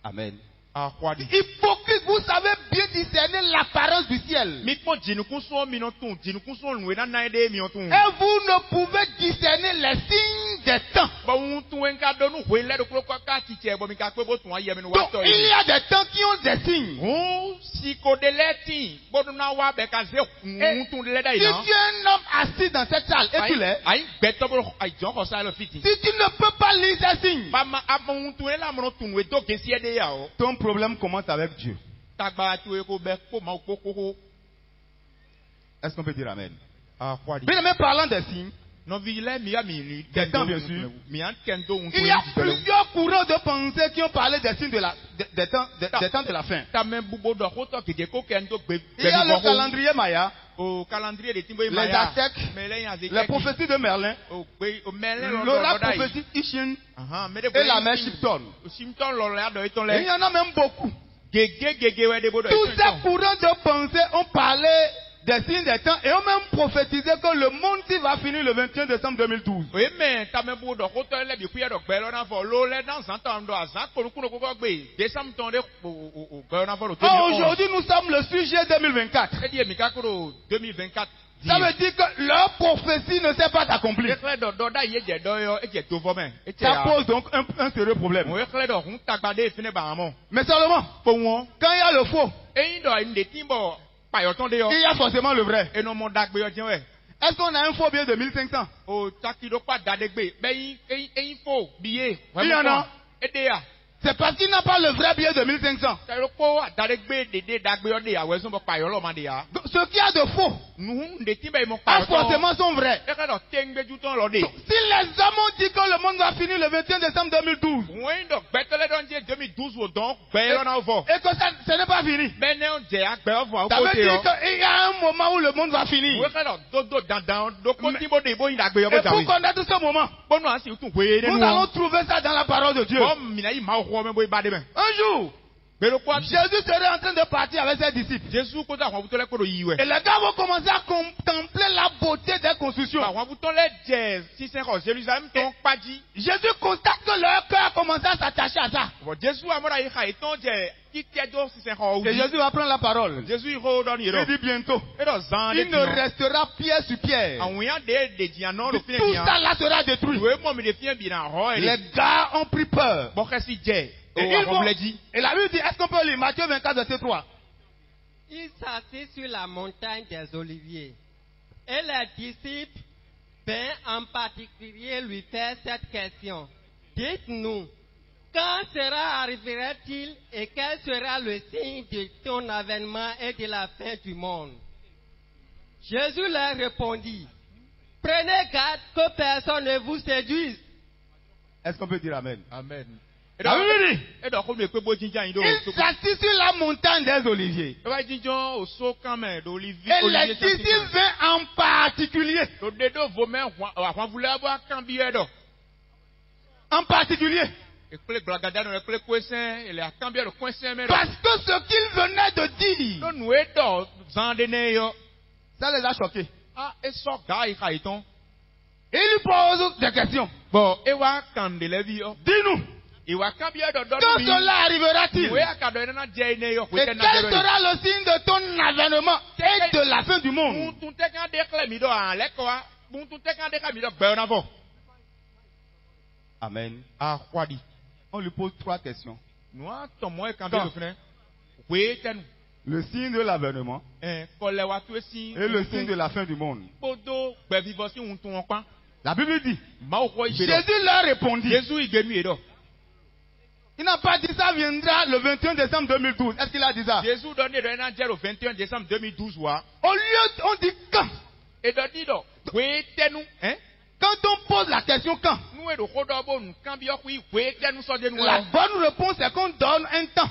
Amen. Hypocrite, vous savez bien discerner l'apparence du ciel. Et vous ne pouvez discerner les signes des temps. Donc, il y a des temps qui ont des signes. Et si tu es un homme assis dans cette salle, et tu l'es, si tu ne peux pas lire ces signes, ton problème commence avec Dieu. Est-ce qu'on peut dire Amen? Bien aimé, parlant des signes, des temps bien sûr, il y a plusieurs courants de pensée qui ont parlé des signes des temps de la fin. Il y a le calendrier Maya, les Aztèques, les prophéties de Merlin, l'oracle prophétique Ishin et la mère Shipton. Et il y en a même beaucoup. Tous ces courants de pensée ont parlé des signes des temps et ont même prophétisé que le monde va finir le 21 décembre 2012. Aujourd'hui, nous sommes le sujet 2024. Ça veut dire que leur prophétie ne s'est pas accomplie. Ça pose donc un sérieux problème. Mais seulement, quand il y a le faux, il y a forcément le vrai. Est-ce qu'on a un faux billet de 1500? Il y en a. C'est parce qu'il n'a pas le vrai billet de 1500. Ce qu'il y a de faux a forcément son vrai. Si les hommes ont dit que le monde va finir le 21 décembre 2012 et que ce n'est pas fini, ça veut dire qu'il y a un moment où le monde va finir. Et pour connaître ce moment, nous allons trouver ça dans la parole de Dieu. Un jour, Jésus serait en train de partir avec ses disciples. Et les gars vont commencer à contempler la beauté des constructions. Jésus constate que leur cœur a commencé à s'attacher à ça. Et Jésus va prendre la parole. Il dit bientôt, il ne restera pierre sur pierre. Tout ça là sera détruit. Les gars ont pris peur. Et la Bible dit, est-ce qu'on peut lire Matthieu 24, verset 3? Il s'assit sur la montagne des Oliviers. Et les disciples, en particulier, lui firent cette question. Dites-nous, quand arrivera-t-il et quel sera le signe de ton avènement et de la fin du monde? Jésus leur répondit, prenez garde que personne ne vous séduise. Est-ce qu'on peut dire Amen? Amen. Il s'assit sur la montagne des Oliviers. Et les disciples vinrent en particulier. En particulier. Parce que ce qu'il venait de dire, ça les a choqués. Et il lui pose des questions. Dis-nous. Quand cela arrivera-t-il? Et quel sera le signe de ton avènement et de la fin du monde? Amen. On lui pose 3 questions. Le signe de l'avènement et le signe de la fin du monde. La Bible dit, Jésus leur répondit. Il n'a pas dit ça viendra le 21 décembre 2012. Est-ce qu'il a dit ça? Au lieu, on dit quand. Quand on pose la question quand, la bonne réponse est qu'on donne un temps.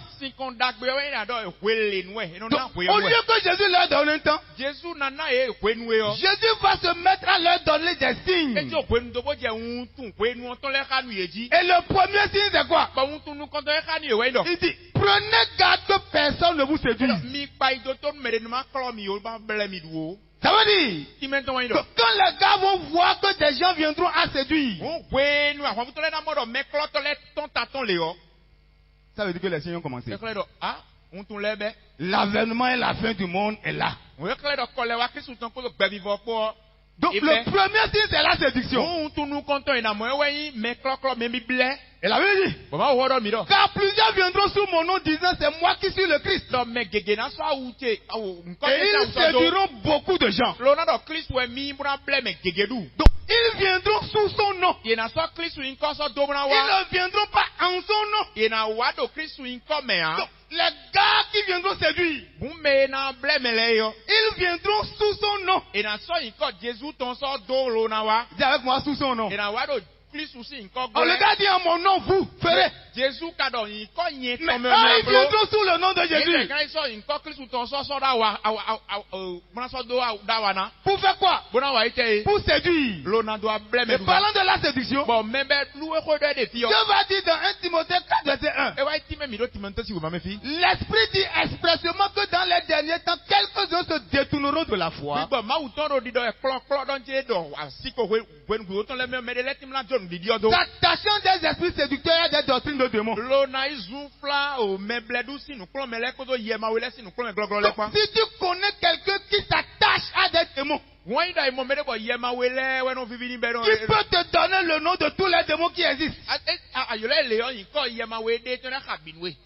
Donc, au lieu que Jésus leur donne un temps, Jésus va se mettre à leur donner des signes. Et le premier signe c'est quoi? Il dit, prenez garde que personne ne vous séduise. Ça veut dire que quand les gars vont voir que des gens viendront à séduire, Ça veut dire que les signes ont commencé. L'avènement et la fin du monde est là. Donc le premier signe, c'est la séduction. Et la Bible dit, car plusieurs viendront sous mon nom disant c'est moi qui suis le Christ. Et ils séduiront beaucoup de gens. Donc ils viendront sous son nom. Ils ne viendront pas en son nom. Donc, les gars qui viendront séduire, ils viendront sous son nom. Dis avec moi sous son nom. Oh, le gars dit en mon nom, vous ferez. Mais ils viendront sous le nom de Jésus. Pour faire quoi? Pour séduire. Et parlant de la séduction, Dieu va dire dans 1 Timothée 4, verset 1. L'Esprit dit expressément que dans les derniers temps, quelques-uns se détourneront de la foi. S'attachant des esprits séducteurs et des doctrines de démons. Donc, si tu connais quelqu'un qui s'attache à des démons, il peut te donner le nom de tous les démons qui existent.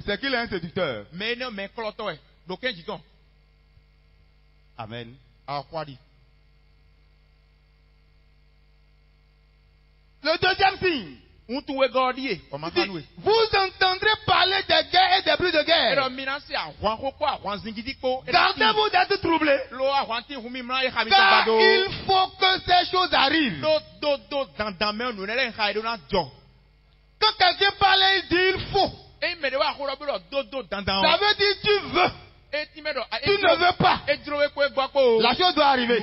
C'est qu'il est un séducteur. Amen. Le deuxième signe. Vous entendrez parler des guerres et des bruits de guerre. Gardez-vous d'être troublés. Car il faut que ces choses arrivent. Quand quelqu'un parle, il dit il faut. Ça veut dire tu veux. Tu ne veux pas. La chose doit arriver.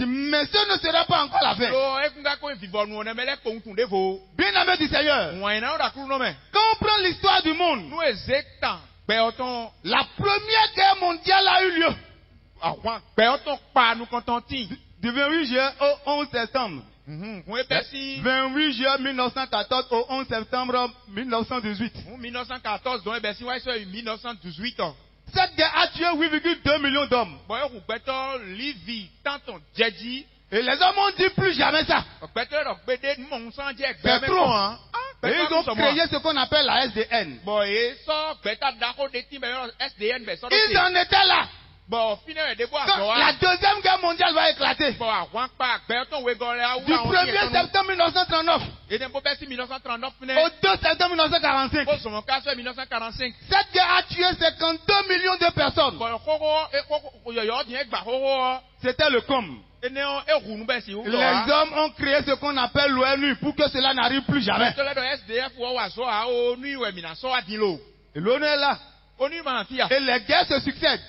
Mais ce ne sera pas encore la fin. Bien aimé du Seigneur, quand on prend l'histoire du monde, la première guerre mondiale a eu lieu du 28 juillet au 11 septembre. 28 juillet 1914 au 11 septembre 1918. Cette guerre a tué 8,2 millions d'hommes. Et les hommes ont dit plus jamais ça. C'est trop, hein? Et ils ont créé ce qu'on appelle la SDN. Ils en étaient là. Quand la deuxième guerre mondiale va éclater, du 1er septembre 1939 au 2 septembre 1945, cette guerre a tué 52 millions de personnes. C'était le com. Les hommes ont créé ce qu'on appelle l'ONU pour que cela n'arrive plus jamais. Et l'ONU est là. Et les guerres se succèdent.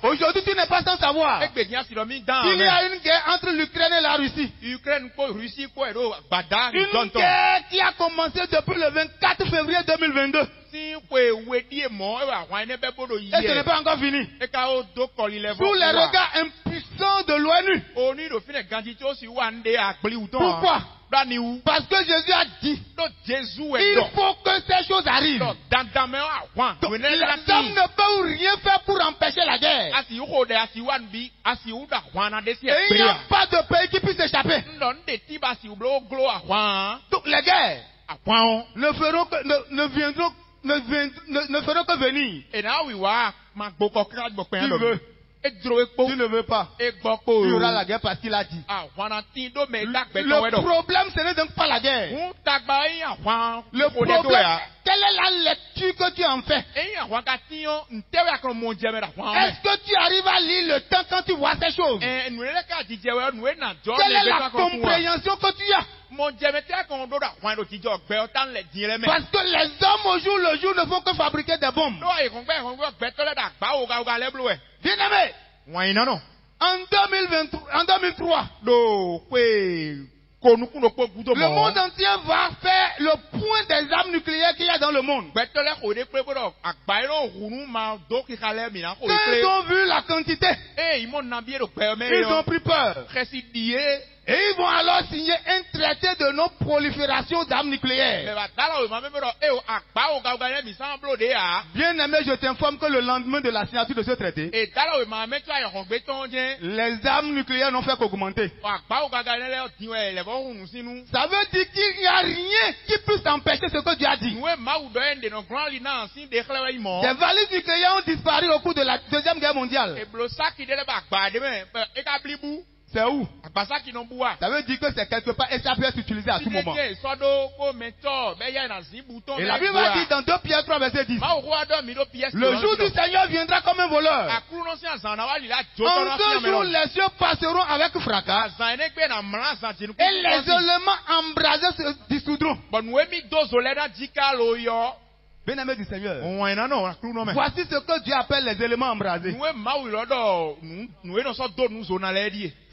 Aujourd'hui, tu n'es pas sans savoir. Il y a une guerre entre l'Ukraine et la Russie. Une guerre qui a commencé depuis le 24 février 2022. Et ce n'est pas encore fini. Sous les regards impuissants de l'ONU. Pourquoi? Parce que Jésus a dit, il faut que ces choses arrivent. Donc, les hommes ne peuvent rien faire pour empêcher la guerre. Et il n'y a pas de pays qui puisse échapper. Donc les guerres ne feront que venir. Tu ne veux pas. Il y aura la guerre parce qu'il a dit. Le problème, ce n'est donc pas la guerre. Le problème, quelle est la lecture que tu en fais? Est-ce que tu arrives à lire le temps quand tu vois ces choses? Quelle est la compréhension que tu as? Parce que les hommes au jour le jour ne font que fabriquer des bombes. Bien aimé, en 2003, le monde entier va faire le point des armes nucléaires qu'il y a dans le monde. Quand ils ont vu la quantité, ils ont pris peur. Et ils vont alors signer un traité de non-prolifération d'armes nucléaires. Bien aimé, je t'informe que le lendemain de la signature de ce traité, les armes nucléaires n'ont fait qu'augmenter. Ça veut dire qu'il n'y a rien qui puisse empêcher ce que Dieu a dit. Des valises nucléaires ont disparu au cours de la Deuxième Guerre mondiale. C'est où? Ça veut dire que c'est quelque part et ça peut être utilisé à tout moment. Et la Bible va dire dans 2 Pierre 3 verset 10. Le jour du Seigneur viendra comme un voleur. En ce jour, les cieux passeront avec fracas et les éléments embrasés se dissoudront. Bien-aimé du Seigneur, voici ce que Dieu appelle les éléments embrasés.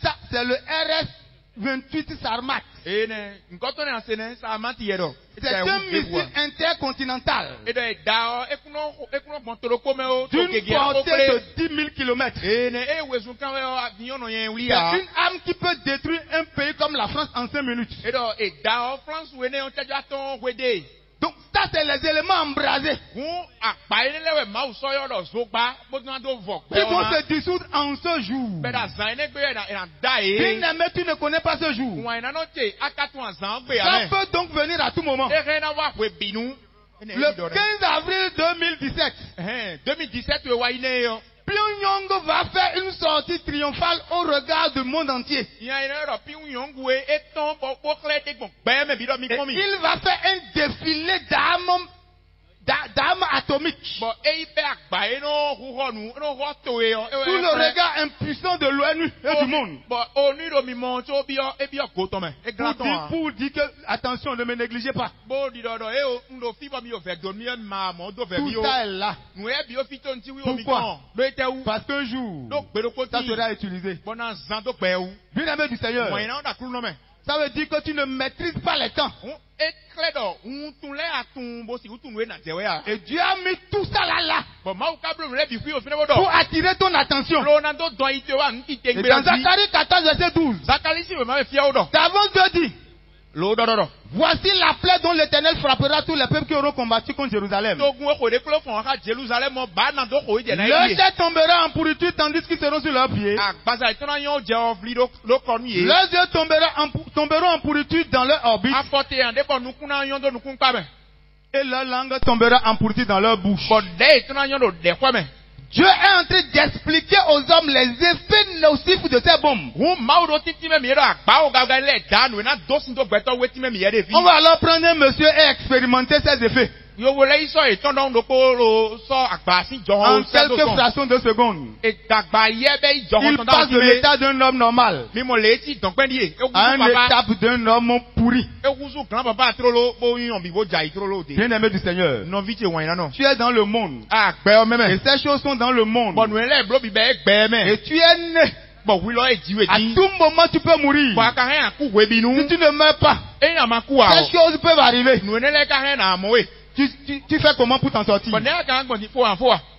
Ça, c'est le RS-28 Sarmat. C'est un missile intercontinental d'une portée de 10 000 km. C'est une arme qui peut détruire un pays comme la France en 5 minutes. Donc ça c'est les éléments embrasés qui vont se dissoudre en ce jour. Bien-aimé, tu ne connais pas ce jour. Ça peut donc venir à tout moment. Le 15 avril 2017, Pyongyang va faire une sortie triomphale au regard du monde entier. Et il va faire un défilé d'armes atomiques. Sous le regard impuissant de l'ONU et du monde. Pour dire que, attention, ne me négligez pas. Tout ça est là. Pourquoi? Parce qu'un jour, ça sera utilisé. Bien-aimé du Seigneur, ça veut dire que tu ne maîtrises pas les temps. Et Dieu a mis tout ça là pour attirer ton attention. Et dans Zacharie 14 verset 12, Davos Dieu dit: voici la plaie dont l'Éternel frappera tous les peuples qui auront combattu contre Jérusalem. Leurs têtes tomberont en pourriture tandis qu'ils seront sur leurs pieds. Leurs yeux tomberont en pourriture dans leur orbite. Et leur langue tombera en pourriture dans leur bouche. Dieu est en train d'expliquer aux hommes les effets nocifs de ces bombes. On va alors prendre un monsieur et expérimenter ses effets. En quelques fractions de secondes, il passe de l'état d'un homme normal à une étape d'un homme pourri. Bien-aimé du Seigneur, tu es dans le monde. Et ces choses sont dans le monde. Et tu es né. À tout moment tu peux mourir. Si tu ne meurs pas, ces choses peuvent arriver. Tu fais comment pour t'en sortir?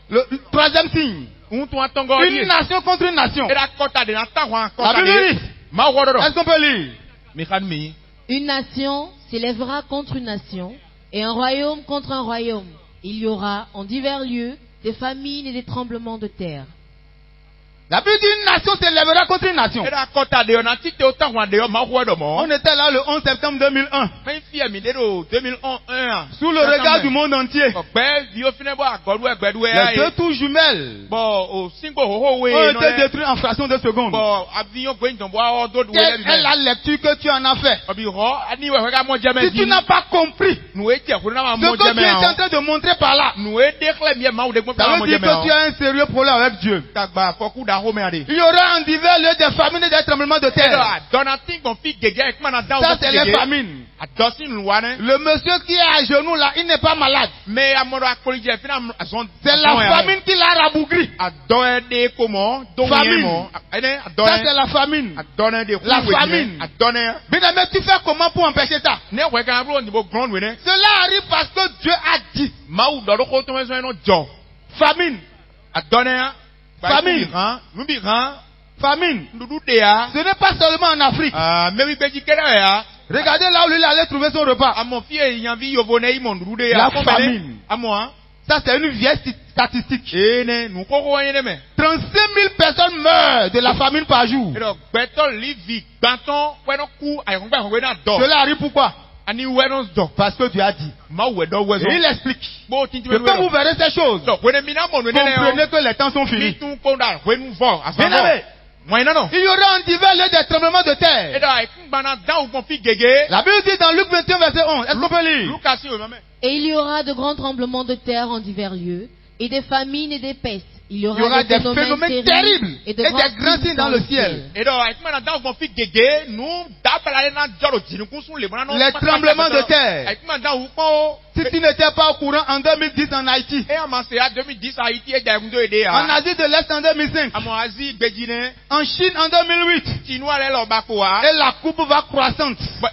Le troisième signe. Une nation contre une nation. La Bible dit. Est-ce qu'on peut lire? Une nation s'élèvera contre une nation et un royaume contre un royaume. Il y aura en divers lieux des famines et des tremblements de terre. La Bible dit une nation s'élèvera contre une nation. On était là le 11 septembre 2001. Sous le regard du monde entier. Les deux tours jumelles ont été détruites en fraction de seconde. Quelle est la lecture que tu en as fait? Si tu n'as pas compris ce que tu es en train de montrer par là, ça veut dire que tu as un sérieux problème avec Dieu. Il y aura en divers lieux des famines et des tremblements de terre. Ça, c'est les famines. Le monsieur qui est à genoux là, il n'est pas malade. C'est la famine qui l'a rabougri. Famine. Ça, c'est la famine. La famine. Bien-aimé, tu fais comment pour empêcher ça? Cela arrive parce que Dieu a dit. Famine. Famine. famine. Ce n'est pas seulement en Afrique. Regardez là où il allait trouver son repas. La famine. Ça, c'est une vieille statistique. 35 000 personnes meurent de la famine par jour. Cela arrive pourquoi? Parce que Dieu a dit. Et il explique que quand vous verrez ces choses, comprenez que les temps sont finis. Il y aura en divers lieux des tremblements de terre. La Bible dit dans Luc 21 verset 11. Est-ce qu'on peut lire? Et il y aura de grands tremblements de terre en divers lieux, et des famines et des pestes. Il y aura des phénomènes terribles et des grands signes dans le ciel. Les tremblements de terre. Si tu n'étais pas au courant en 2010 en Haïti, en Asie de l'Est en 2005, en Chine en 2008, et la courbe va croissante. La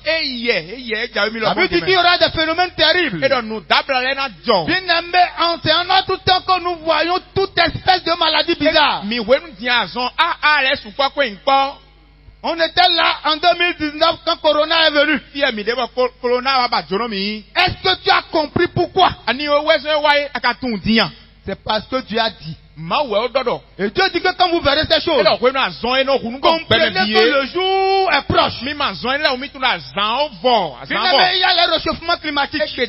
Bible dit qu'il y aura des phénomènes terribles. Bien aimé, c'est en notre temps que nous voyons toute espèce de maladie bizarre. On était là en 2019 quand Corona est venu. Est-ce que tu as compris pourquoi? C'est parce que Dieu a dit. Et Dieu dit que quand vous verrez ces choses, comprenez que le jour est proche. Il y a le réchauffement climatique. Les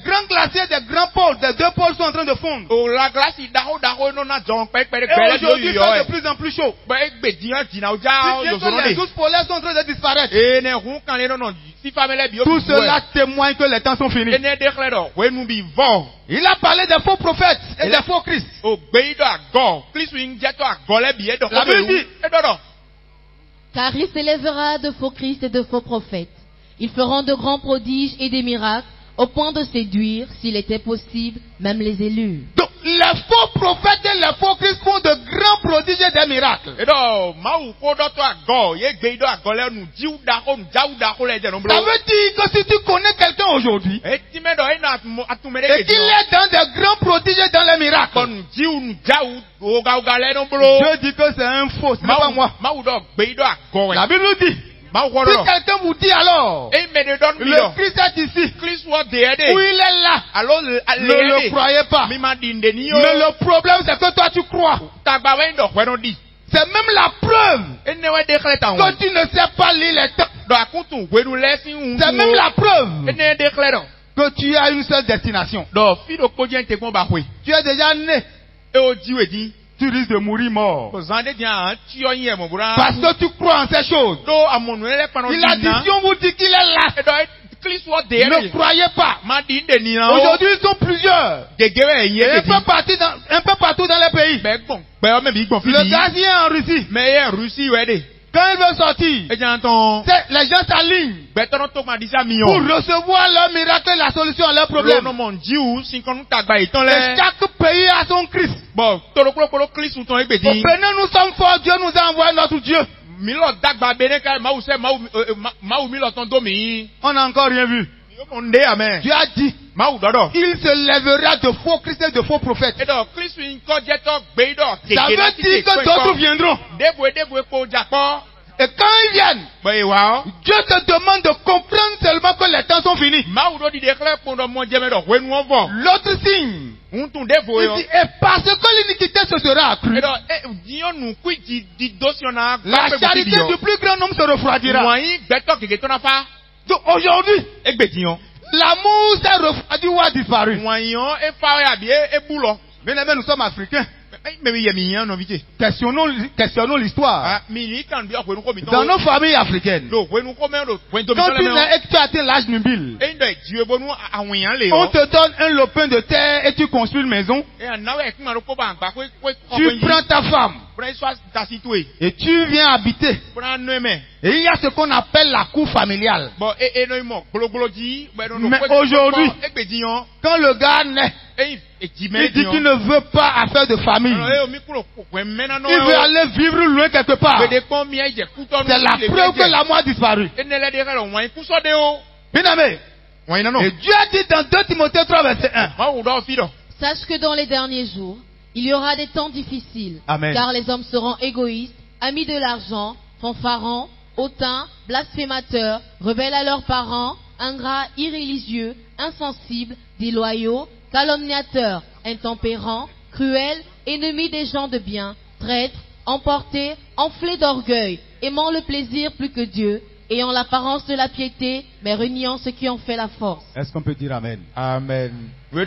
grands glaciers des grands pôles, des deux pôles sont en train de fondre. Et aujourd'hui, il fait de plus en plus chaud. Les 12 polaires sont en train de disparaître. Tout cela témoigne que les temps sont finis. Il a parlé des faux prophètes et des faux Christ. La Bible dit, car il s'élèvera de faux Christ et de faux prophètes. Ils feront de grands prodiges et des miracles, au point de séduire, s'il était possible, même les élus. Donc, les faux prophètes et les faux Christ font de grands prodiges et des miracles. Ça veut dire que si tu connais quelqu'un aujourd'hui, et qu'il est dans des grands prodiges et dans les miracles, Dieu dit que c'est un faux, ce n'est pas moi. La Bible nous dit, si quelqu'un vous dit alors, le Christ est ici, ou il est là, ne le croyez pas. Mais le problème c'est que toi tu crois. C'est même la preuve que tu ne sais pas lire les temps. C'est même la preuve que tu as une seule destination. Tu es déjà né. Tu risques de mourir mort. Parce que tu crois en ces choses. Il a dit, si on vous dit qu'il est là, ne croyez pas. Aujourd'hui, ils sont plusieurs. Et un peu partout dans les pays. Le gazier en Russie. Quand il veut sortir, les gens s'alignent pour recevoir leur miracle, la solution à leur problème. Et chaque pays a son Christ. Comprenez, nous sommes forts, Dieu nous a envoyé notre Dieu. On n'a encore rien vu. Dieu a dit, il se lèvera de faux Christ et de faux prophètes. Ça veut dire que d'autres viendront. Et quand ils viennent, Dieu te demande de comprendre seulement que les temps sont finis. L'autre signe, il dit, et parce que l'iniquité se sera accrue, la charité du plus grand nombre se refroidira. Donc aujourd'hui, l'amour s'est refroidi ou a disparu. Bien aimé, nous sommes africains. Questionnons l'histoire. Dans nos familles africaines, quand tu nais et que tu atteins l'âge nubile, on te donne un lopin de terre et tu construis une maison. Tu prends ta femme et tu viens habiter. Et il y a ce qu'on appelle la cour familiale. Mais aujourd'hui, quand le gars naît, il dit qu'il ne veut pas affaire de famille. Il veut aller vivre loin quelque part. C'est la preuve que l'amour a disparu. Bien aimé. Et Dieu a dit dans 2 Timothée 3 verset 1. Sache que dans les derniers jours, Il y aura des temps difficiles. Amen. Car les hommes seront égoïstes, amis de l'argent, fanfarons, hautains, blasphémateurs, rebelles à leurs parents, ingrats, irréligieux, insensibles, déloyaux, calomniateurs, intempérants, cruels, ennemis des gens de bien, traîtres, emportés, enflés d'orgueil, aimant le plaisir plus que Dieu, ayant l'apparence de la piété, mais reniant ceux qui ont fait la force. Est-ce qu'on peut dire Amen? Amen. La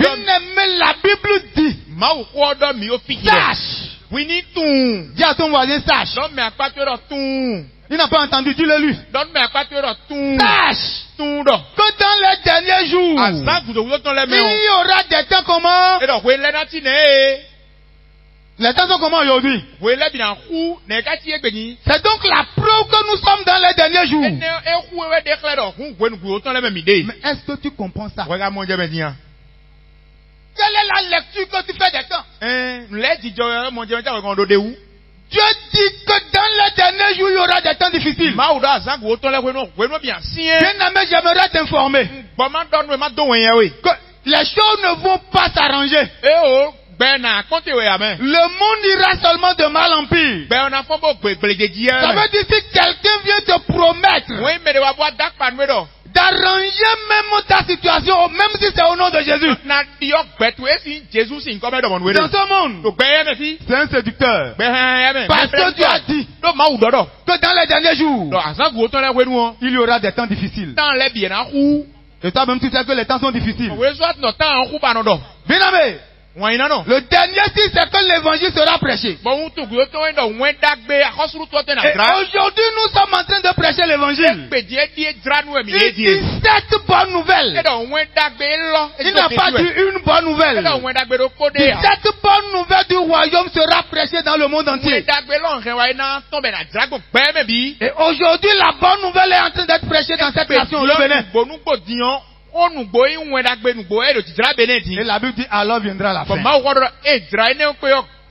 Bible dit, sache. We need to. Dis à ton voisin, sache. Il n'a pas entendu, dis-le lui. Sache que dans les derniers jours, il y aura des temps comment? Les temps sont comment aujourd'hui? C'est donc la preuve que nous sommes dans les derniers jours. Mais est-ce que tu comprends ça? Quelle est la lecture que tu fais des temps? Dieu dit que dans les derniers jours, il y aura des temps difficiles. Bien-aimé, j'aimerais t'informer que les choses ne vont pas s'arranger. Le monde ira seulement de mal en pire. Ça veut dire si quelqu'un vient te promettre d'arranger même ta situation, même si c'est au nom de Jésus. Dans ce monde, c'est un séducteur. Parce que Dieu a dit que dans les derniers jours, il y aura des temps difficiles. Et toi-même, tu sais que les temps sont difficiles. Bien aimé. Le dernier signe, c'est que l'évangile sera prêché. Et aujourd'hui, nous sommes en train de prêcher l'évangile. Il dit cette bonne nouvelle. Il n'a pas dit une bonne nouvelle. Cette bonne nouvelle du royaume sera prêchée dans le monde entier. Et aujourd'hui, la bonne nouvelle est en train d'être prêchée dans cette nation, le Bénin. Et la Bible dit alors viendra la fin.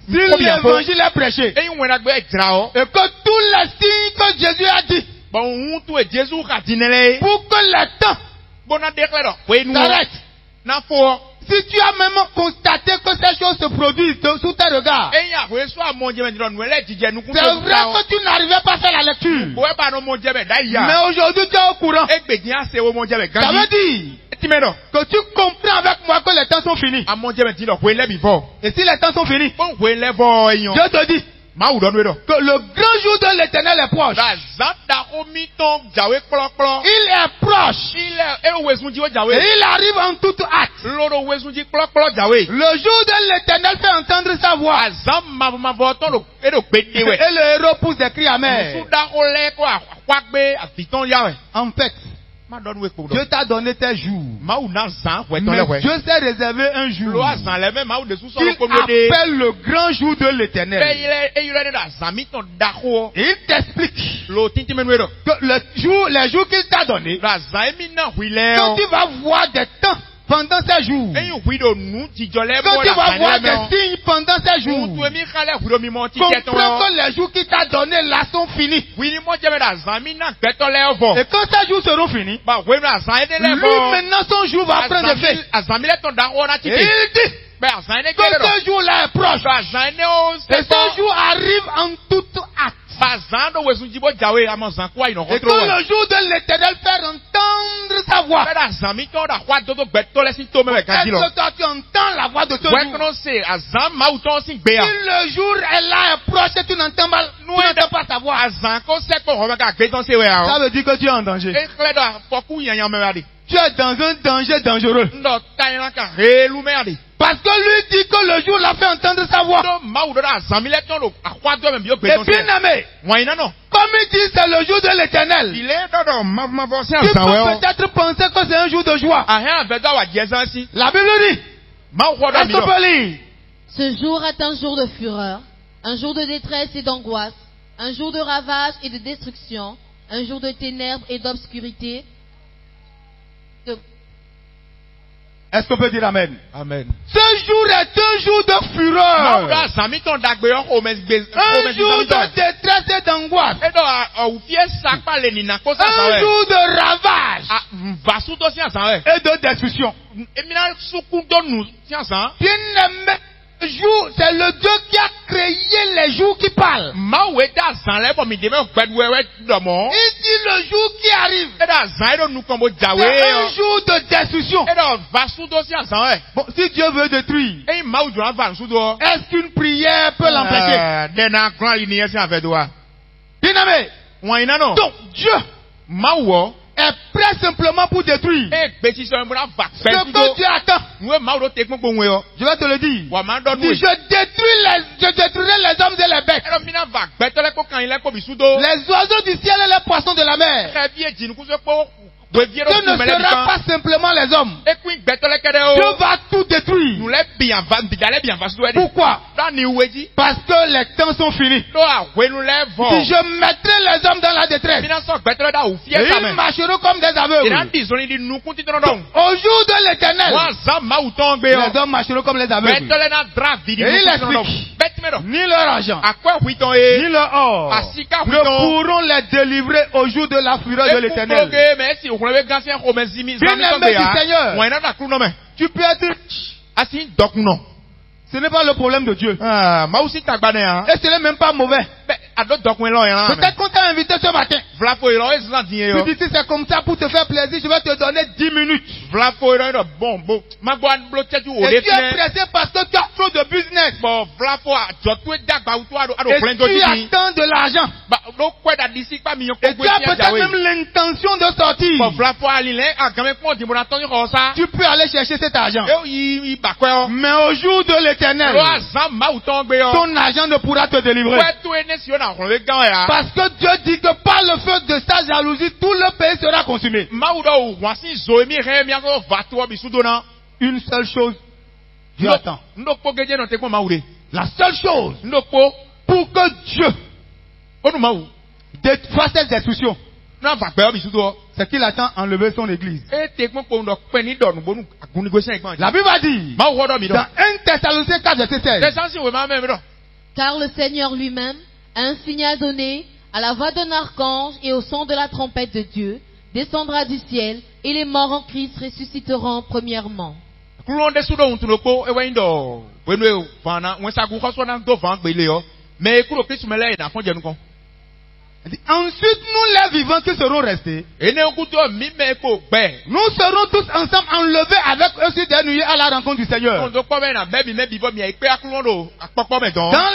Si l'évangile est prêché et que tous les signes que Jésus a dit pour que le temps s'arrête. Si tu as même constaté que ces choses se produisent sous tes regards, c'est vrai que tu n'arrivais pas à faire la lecture. Mais aujourd'hui tu es au courant. Ça veut dire que tu comprends avec moi que les temps sont finis. Et si les temps sont finis, Dieu te dit que le grand jour de l'Éternel est proche. Il est proche. Et il arrive en toute hâte. Le jour de l'Éternel fait entendre sa voix. Et le héros pousse des cris amers. En fait, Dieu t'a donné tes jours. Mais Dieu s'est réservé un jour qu'il appelle le grand jour de l'Éternel. Et il t'explique que les jours qu'il t'a donné, quand tu vas voir des temps pendant ces jours, quand tu vas voir des signes pendant ces jours, comprends que les jours qu'il t'a donné là sont finis. Et quand ces jours seront finis, lui maintenant son jour va prendre effet. Et il dit que ce jour-là est proche. Et ce jour arrive en toute hâte. Et quand le jour de l'Éternel fait entendre sa voix, est-ce que toi tu entends la voix de ce jour? Si le jour est là, est proche et tu n'entends pas sa voix, ça veut dire que tu es en danger. Tu es dans un danger dangereux. Parce que lui dit que le jour l'a fait entendre sa voix. Et bien aimé, comme il dit c'est le jour de l'Éternel, tu peux peut-être penser que c'est un jour de joie. La Bible dit, est-ce qu'on peut lire? Ce jour est un jour de fureur, un jour de détresse et d'angoisse, un jour de ravage et de destruction, un jour de ténèbres et d'obscurité. Est-ce qu'on peut dire Amen? Amen. Ce jour est un jour de fureur. Un jour de détresse et d'angoisse. Un jour de ravage et de destruction. Bien-aimé, c'est le Dieu qui a créé les jours qui parlent. Il dit le jour qui arrive. C'est un jour de destruction. Bon, si Dieu veut détruire, est-ce qu'une prière peut l'empêcher? Bien-aimé. Donc Dieu est prêt simplement pour détruire. Ce que Dieu attend, je vais te le dire. Si je détruirai les hommes et les bêtes, les oiseaux du ciel et les poissons de la mer, ce ne sera pas simplement les hommes. Dieu va tout détruire. Pourquoi? Parce que les temps sont finis. Si je mettrai les hommes dans la détresse, ils marcheront comme des aveugles. Au jour de l'Éternel, les hommes marcheront comme les aveugles. Et il explique, ni leur argent, ni leur or ne pourront les délivrer au jour de la fureur de l'Éternel. Bien-aimé du Seigneur, tu peux être riche. Ce n'est pas le problème de Dieu. Et ce n'est même pas mauvais. Peut-être qu'on t'a invité ce matin. Tu dis si c'est comme ça pour te faire plaisir, je vais te donner 10 minutes. Et tu es pressé parce que tu as trop de business. Et tu attends de l'argent. Et tu as peut-être même l'intention de sortir. Tu peux aller chercher cet argent. Mais au jour de l'Éternel, ton argent ne pourra te délivrer. Parce que Dieu dit que par le feu de sa jalousie, tout le pays sera consumé. Une seule chose, Dieu attend. La seule chose pour que Dieu fasse cette destruction, c'est qu'il attend enlever son église. La Bible a dit dans 1 Thessaloniciens 4, verset 16. Car le Seigneur lui-même a un signal donné à la voix d'un archange et au son de la trompette de Dieu, descendra du ciel et les morts en Christ ressusciteront premièrement. Ensuite, nous les vivants qui serons restés, nous serons tous ensemble enlevés avec eux sur des nuées à la rencontre du Seigneur. Dans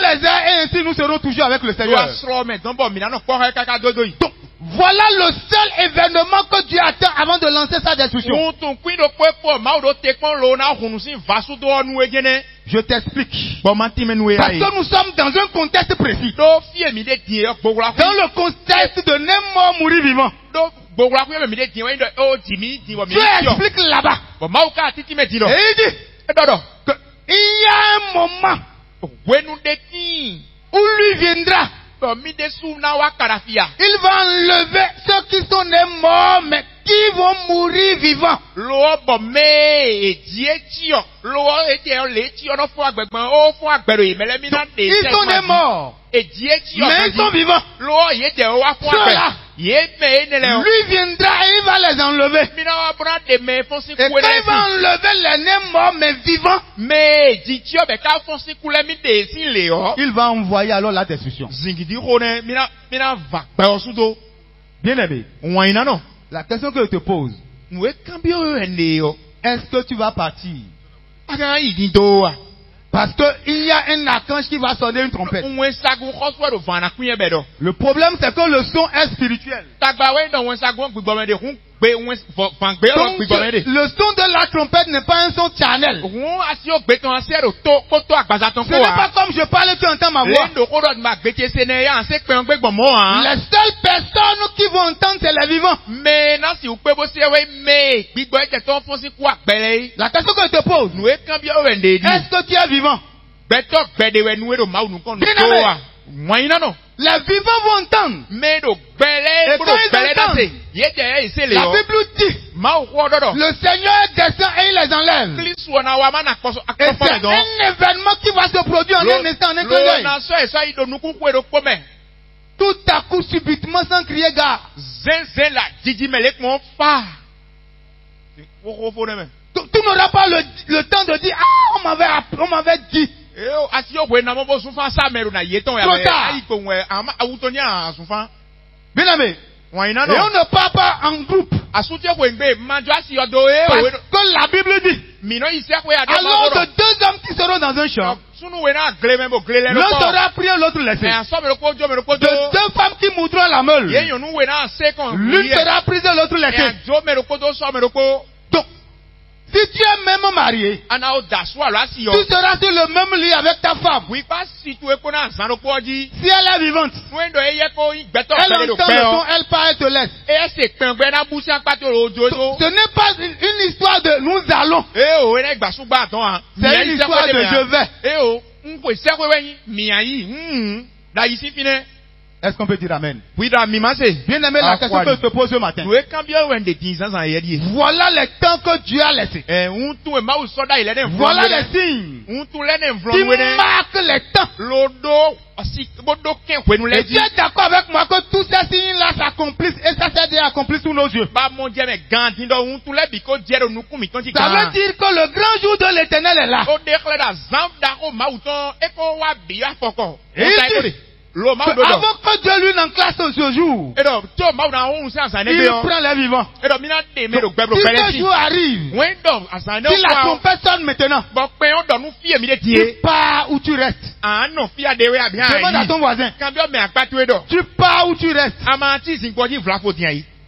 les airs, et ainsi nous serons toujours avec le Seigneur. Donc, voilà le seul événement que Dieu attend avant de lancer sa destruction. Je t'explique. Parce que nous sommes dans un contexte précis. Dans le contexte de ne mort mourir vivant. Dieu explique là-bas. Et il dit qu'il y a un moment où lui viendra. Il va enlever ceux qui sont nés morts, mais qui vont mourir vivants. Ils sont nés morts, mais ils sont vivants. Ceux-là, lui viendra et il va les enlever. Et quand il va enlever les nés morts mais vivants, il va envoyer alors la destruction. Bien-aimé, la question que je te pose, est-ce que tu vas partir? Parce qu'il y a un archange qui va sonner une trompette. Le problème, c'est que le son est spirituel. Donc, le son de la trompette n'est pas un son charnel. Ce n'est pas comme je parle, tu entends ma voix. Les seules personnes qui vont entendre, c'est les vivants. La question que je te pose, est-ce que tu es vivant? Les vivants vont entendre. Et quand ils entendent, la Bible dit, le Seigneur descend et il les enlève. Et c'est un événement qui va se produire en un instant, en un clin d'œil. Tout à coup, subitement, sans crier gare. Tu n'auras pas le temps de dire, ah, on m'avait dit. Bien aimé. Et on ne parle pas en groupe. Parce que la Bible dit, alors de deux hommes qui seront dans un champ, l'un sera pris et l'autre laissé. De deux femmes qui moudront la meule, l'une sera prise et l'autre laissée. Donc, si tu es même marié, tu seras sur le même lit avec ta femme. Si elle est vivante, elle entend le son, elle part et te laisse. Ce n'est pas une histoire de nous allons. C'est une histoire de je vais. Est-ce qu'on peut dire amen? Oui, bien aimé, la question que je te pose ce matin. Voilà les temps que Dieu a laissés. Voilà les signes qui marquent les temps. Et tu es d'accord avec moi que tous ces signes-là s'accomplissent et ça s'est déjà accompli sous nos yeux. Ça veut dire que le grand jour de l'Éternel est là. Et il dit, avant que Dieu lui n'enclasse ce jour, il prend les vivants. Si ce jour arrive, si la trompette sonne maintenant, tu pars ou tu restes. Demande à ton voisin. Tu pars ou tu restes.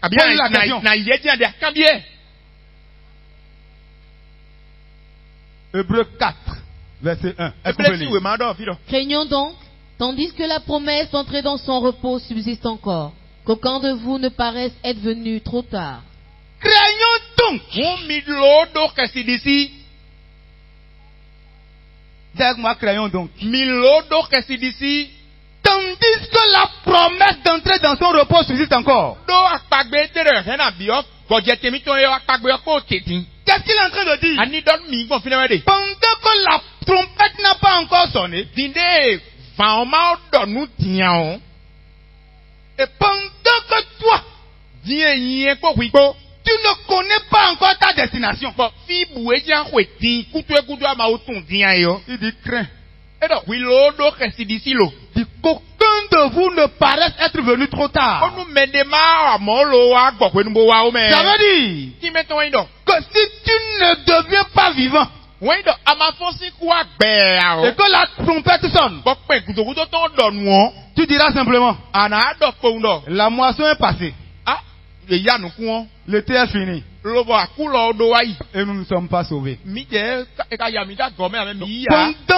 Pose la question. Hébreux 4, verset 1. Craignons donc, tandis que la promesse d'entrer dans son repos subsiste encore, qu'aucun de vous ne paraisse être venu trop tard. Craignons donc. Dis-moi, craignons donc. Tandis que la promesse d'entrer dans son repos subsiste encore. Qu'est-ce qu'il est en train de dire? Pendant que la trompette n'a pas encore sonné, et pendant que toi, tu ne connais pas encore ta destination, il dit crains. Il dit qu'aucun de vous ne paraisse être venu trop tard. Ça veut dire que si tu ne deviens pas vivant, et que la trompette sonne, tu diras simplement, la moisson est passée. L'été est fini. Et nous ne sommes pas sauvés. Pendant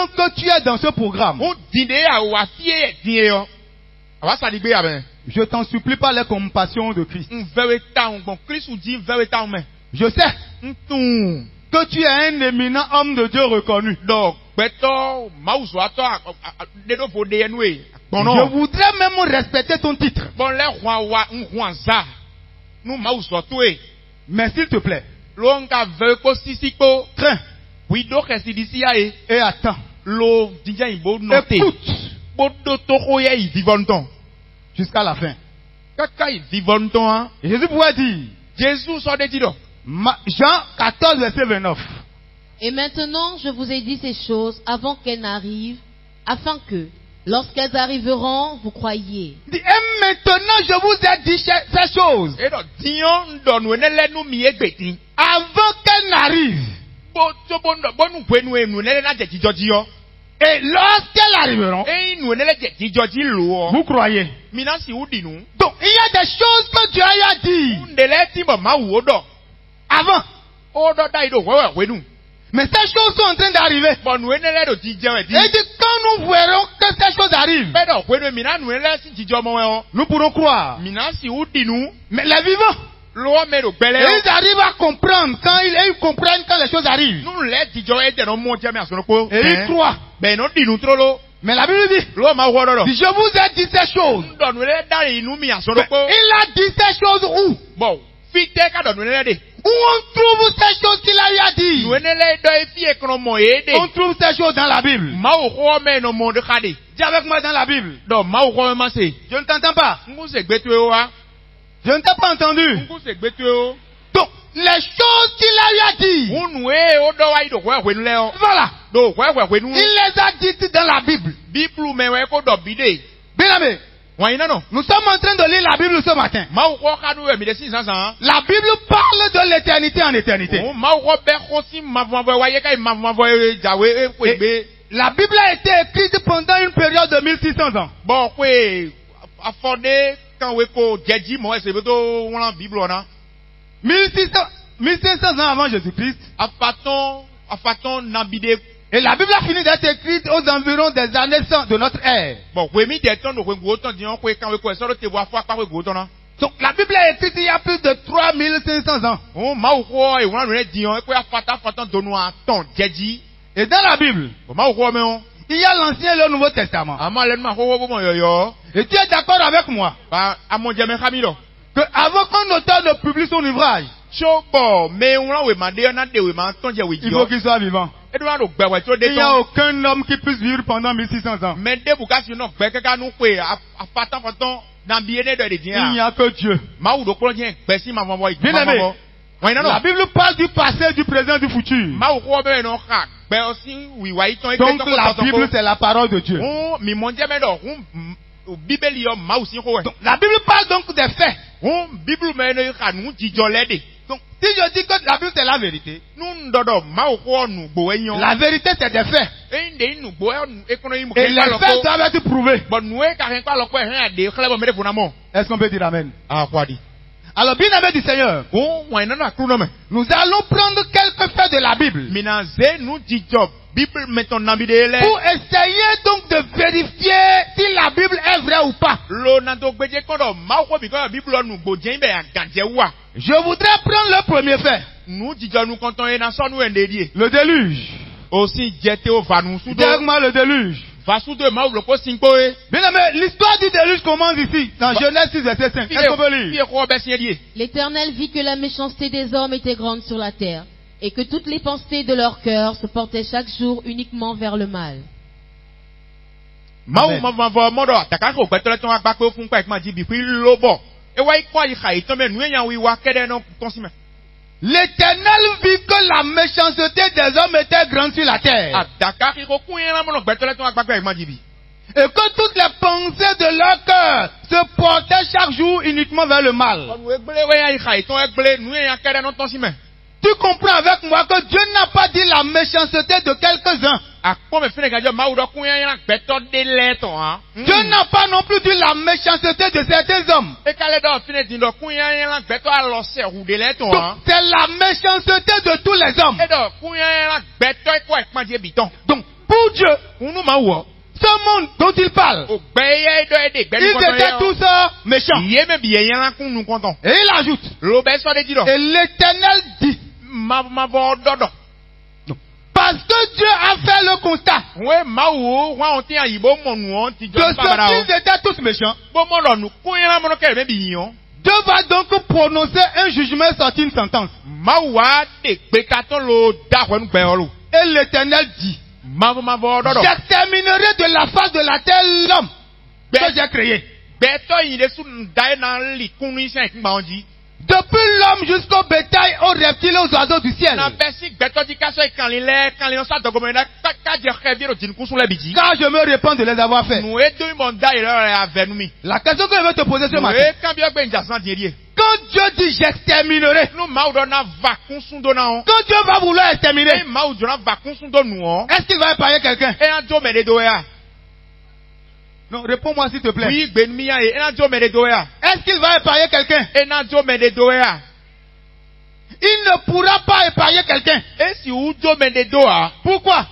que tu es dans ce programme, je t'en supplie par les compassions de Christ. Je sais que tu es un éminent homme de Dieu reconnu. Je voudrais même respecter ton titre. Mais s'il te plaît, crains et attends. Écoute jusqu'à la fin. Et Jésus pouvait dire, Jean 14, verset 29. Et maintenant, je vous ai dit ces choses avant qu'elles n'arrivent, afin que, lorsqu'elles arriveront, vous croyiez. Et maintenant, je vous ai dit ces choses avant qu'elles n'arrivent. Et lorsqu'elles arriveront, vous croyez. Donc, il y a des choses que Dieu a dit avant. Mais ces choses sont en train d'arriver. Et quand nous verrons que ces choses arrivent, nous pourrons croire. Mais les vivants, ils arrivent à comprendre quand ils comprennent quand les choses arrivent. Et ils croient. Mais la Bible dit, si je vous ai dit ces choses, il a dit ces choses où? Où on trouve ces choses qu'il a dit? On trouve ces choses dans la Bible. Dis avec moi dans la Bible. Je ne t'entends pas. Je ne t'ai pas entendu. Donc, les choses qu'il a dit, Voilà. Il les a dites dans la Bible. Bien aimé. Nous sommes en train de lire la Bible ce matin. La Bible parle de l'éternité en éternité. La Bible a été écrite pendant une période de 1600 ans. 1600 ans avant Jésus-Christ. Et la Bible a fini d'être écrite aux environs des années 100 de notre ère. Donc la Bible est écrite il y a plus de 3500 ans. Et dans la Bible, il y a l'Ancien et le Nouveau Testament. Et tu es d'accord avec moi que avant qu'un auteur ne publie son ouvrage, il faut qu'il soit vivant. Il n'y a aucun homme qui puisse vivre pendant 1600 ans. Il n'y a que Dieu. Bien aimé, la Bible parle du passé, du présent, du futur. Donc la Bible c'est la parole de Dieu. Donc, la Bible parle donc des faits. Donc, si je dis que la Bible c'est la vérité, la vérité c'est des faits. Et les faits doivent être prouvés. Est-ce qu'on peut dire amen? Alors, bien aimé du Seigneur, nous allons prendre quelques faits de la Bible pour essayer donc de vérifier si la Bible est vraie ou pas. Je voudrais prendre le premier fait. Le déluge. Dites-moi le déluge. Bien aimé, l'histoire du déluge commence ici, dans Genèse 6, verset 5. Est-ce qu'on peut lire? L'Éternel vit que la méchanceté des hommes était grande sur la terre, et que toutes les pensées de leur cœur se portaient chaque jour uniquement vers le mal. L'Éternel vit que la méchanceté des hommes était grande sur la terre. Et que toutes les pensées de leur cœur se portaient chaque jour uniquement vers le mal. Tu comprends avec moi que Dieu n'a pas dit la méchanceté de quelques-uns. Dieu n'a pas non plus dit la méchanceté de certains hommes. Donc, c'est la méchanceté de tous les hommes. Donc, pour Dieu, ce monde dont il parle, ils étaient tous méchants. Et il ajoute, et l'Éternel dit, parce que Dieu a fait le constat de ce qu'ils étaient tous méchants, Dieu va donc prononcer un jugement et sortir une sentence. Et l'Éternel dit, j'exterminerai de la face de la terre l'homme que j'ai créé. Depuis l'homme jusqu'au bétail, aux reptiles et aux oiseaux du ciel. Car je me répands de les avoir fait. La question que je vais te poser ce matin, quand Dieu dit j'exterminerai, quand Dieu va vouloir exterminer, est-ce qu'il va épargner quelqu'un? Non, réponds-moi s'il te plaît. Est-ce qu'il va épargner quelqu'un? Il ne pourra pas épargner quelqu'un. Pourquoi?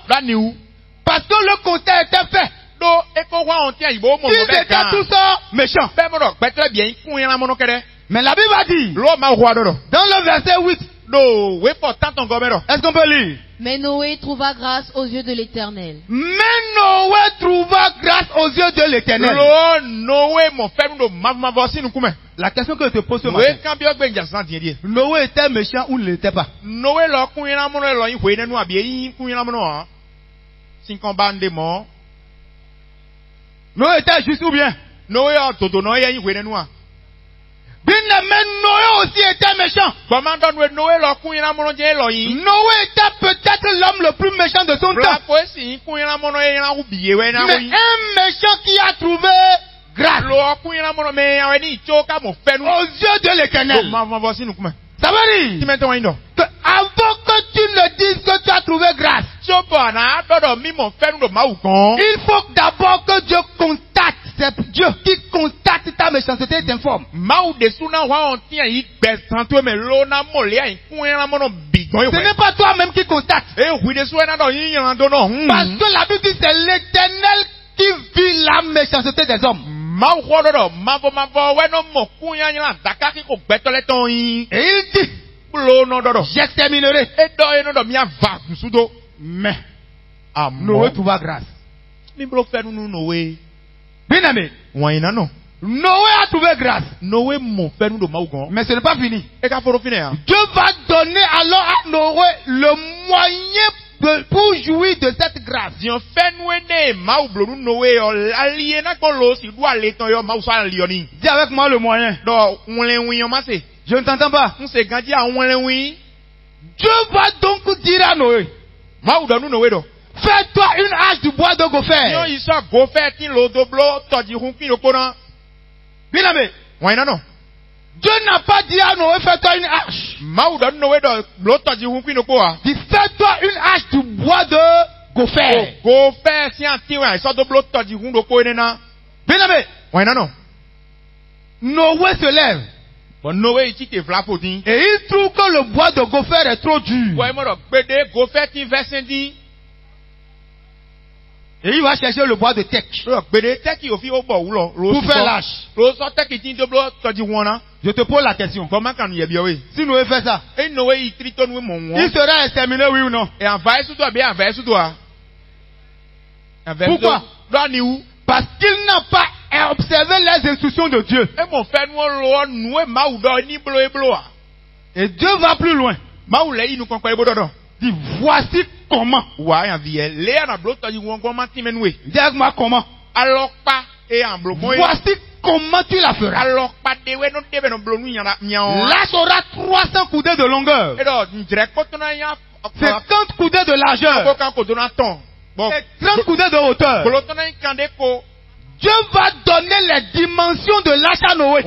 Parce que le constat était fait. Ils étaient tous méchants. Mais la Bible a dit, dans le verset 8, est-ce qu'on peut lire? Mais Noé trouva grâce aux yeux de l'Éternel. Mais Noé trouva grâce aux yeux de l'Éternel. La question que je te pose ce matin, Noé était méchant ou ne l'était pas? Noé était juste ou bien? Bien-aimé, Noé aussi était méchant. Noé était peut-être l'homme le plus méchant de son temps. Mais un méchant qui a trouvé grâce aux yeux de l'Éternel. Ça veut dire que avant que tu ne dises que tu as trouvé grâce, il faut d'abord que Dieu constate. C'est Dieu qui constate ta méchanceté et t'informe. Ce n'est pas toi-même qui constate. Parce que la Bible dit que c'est l'Éternel qui vit la méchanceté des hommes. Et il dit, j'exterminerai. Mais Noé trouva grâce. Bien aimé, Noé a trouvé grâce. Mais ce n'est pas fini. Dieu va donner alors à Noé le moyen pour jouir de cette grâce. Dis avec moi le moyen. Je ne t'entends pas. Dieu va donc dire à Noé, fais-toi une hache du bois de gopher. Bien aimé, Dieu n'a pas dit à Noé, fais-toi une hache. Dis, fais-toi une hache du bois de gopher. Bien aimé, Noé se lève. Et il trouve que le bois de gopher est trop dur. Et il va chercher le bois de teck pour faire l'âche. Je te pose la question. Si Noé fait ça, il sera exterminé, oui ou non? Pourquoi? Parce qu'il n'a pas observé les instructions de Dieu. Et Dieu va plus loin. Dis, voici comment. Dis avec moi comment. Voici comment tu la feras. L'âge aura 300 coudées de longueur, 50 coudées de largeur et 30 coudées de hauteur. Dieu va donner les dimensions de l'âge à Noé.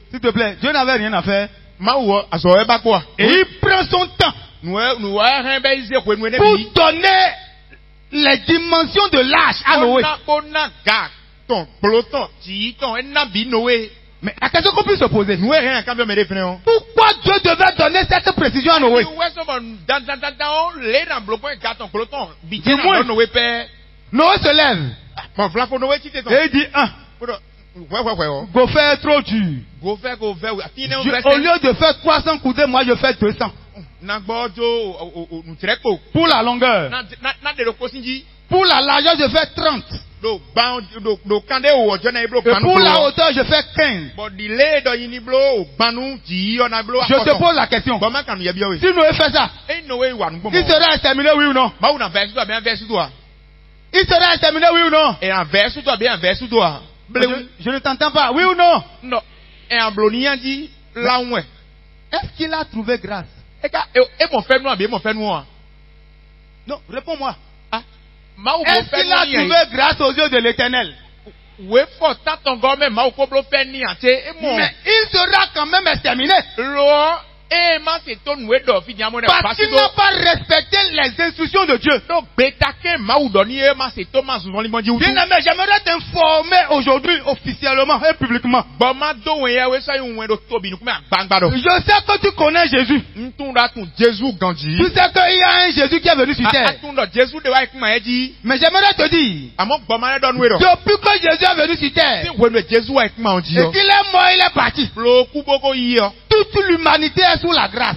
S'il te plaît, Dieu n'avait rien à faire. Et il prend son temps pour donner les dimensions de l'âge à Noé. Mais la question qu'on peut se poser, pourquoi Dieu devait donner cette précision à Noé? Dis-moi, Noé se lève et il dit, gopher est trop dur. Au lieu de faire 300 coudées, moi je fais 200. Pour la longueur. Pour la largeur, je fais 30. Et pour la hauteur, je fais 15. Je te pose la question. Si Noé fait ça, il sera exterminé, oui ou non? Il sera exterminé, oui ou non? Je ne t'entends pas, oui ou non? Non. Est-ce qu'il a trouvé grâce? Non, réponds-moi. Est-ce qu'il a trouvé grâce aux yeux de l'Éternel? Mais il sera quand même exterminé. Parce qu'il n'a pas respecté les instructions de Dieu. Bien aimé, j'aimerais t'informer aujourd'hui officiellement et publiquement. Je sais que tu connais Jésus. Tu sais qu'il y a un Jésus qui est venu sur terre. Mais j'aimerais te dire, depuis que Jésus est venu sur terre, et qu'il est mort, il est parti. Toute l'humanité est sous la grâce.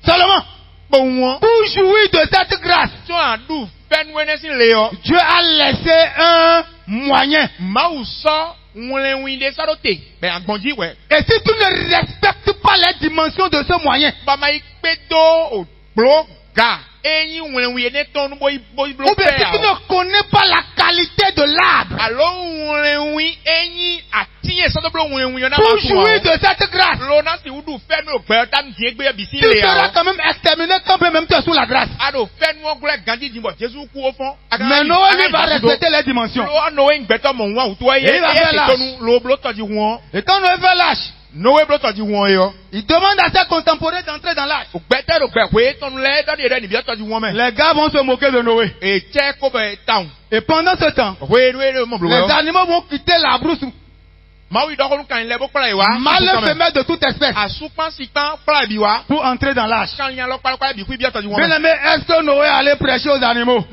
Seulement, pour jouir de cette grâce, Dieu a laissé un moyen. Et si tu ne respectes pas les dimensions de ce moyen, ou bien si tu ne connais pas la qualité de l'arbre, Pour jouir de cette grâce, tu seras quand même exterminé quand même tu es sous la grâce. Mais Noé lui va respecter les dimensions. Et il va faire lâche. Et quand Noé fait lâche, il demande à ses contemporains d'entrer dans l'arche. Les gars vont se moquer de Noé. Et pendant ce temps, les animaux vont quitter la brousse. Mâles femelles de toute espèce pour entrer dans l'arche. Bien aimé, est-ce que Noé allait prêcher aux animaux?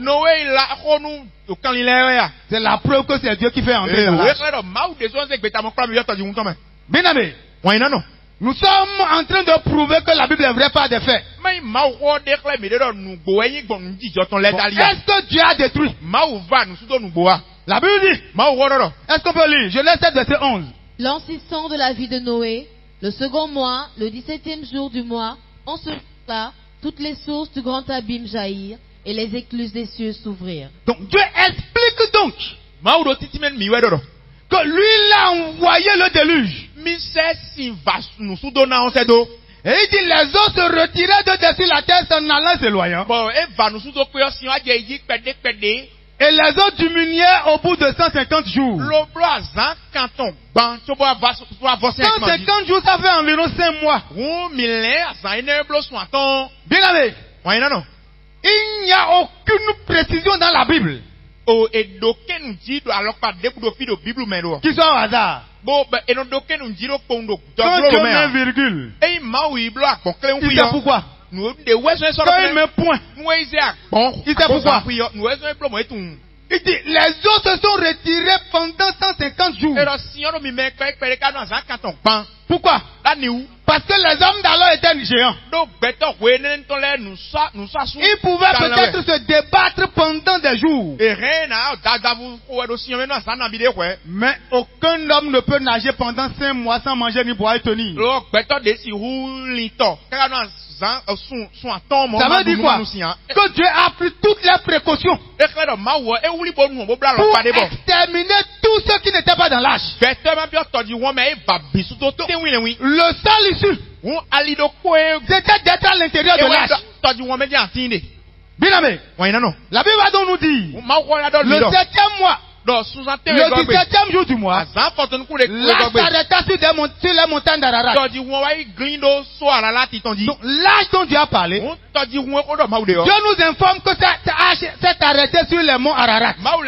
C'est la preuve que c'est Dieu qui fait entrer dans l'arche. Bien aimé, nous sommes en train de prouver que la Bible est vraie par des faits. Est-ce que Dieu a détruit? La Bible dit, est-ce qu'on peut lire? Genèse 7, verset 11. L'an 600 de la vie de Noé, le second mois, le 17e jour du mois, en ce jour-là, toutes les sources du grand abîme jaillirent et les écluses des cieux s'ouvrirent. Donc Dieu explique donc que lui il a envoyé le déluge. Et il dit les eaux se retiraient de dessus la terre en allant s'éloignant. Et les eaux diminuaient au bout de 150 jours. 150 jours, ça fait environ 5 mois. Bien aimé, il n'y a aucune précision dans la Bible qui soit au hasard. Quand Dieu met virgule, il sait pourquoi. Quand il met point, il sait pourquoi. Il dit, les eaux se sont retirées pendant 150 jours. Pourquoi? Parce que les hommes d'alors étaient géants. Ils pouvaient peut-être se débattre pendant des jours. Mais aucun homme ne peut nager pendant 5 mois sans manger ni boire et tenir. Ça veut dire quoi? Que Dieu a pris toutes les précautions pour exterminer tous ceux qui n'étaient pas dans l'arche. Le seul issue, c'était d'être à l'intérieur de l'arche. Bien aimé, la Bible va donc nous dire, le 7e mois, le 17e jour du mois, l'arche s'arrêta sur les montagnes d'Ararat. Donc l'arche dont Dieu a parlé, Dieu nous informe que cette arche s'est arrêtée sur les monts Ararat. Donc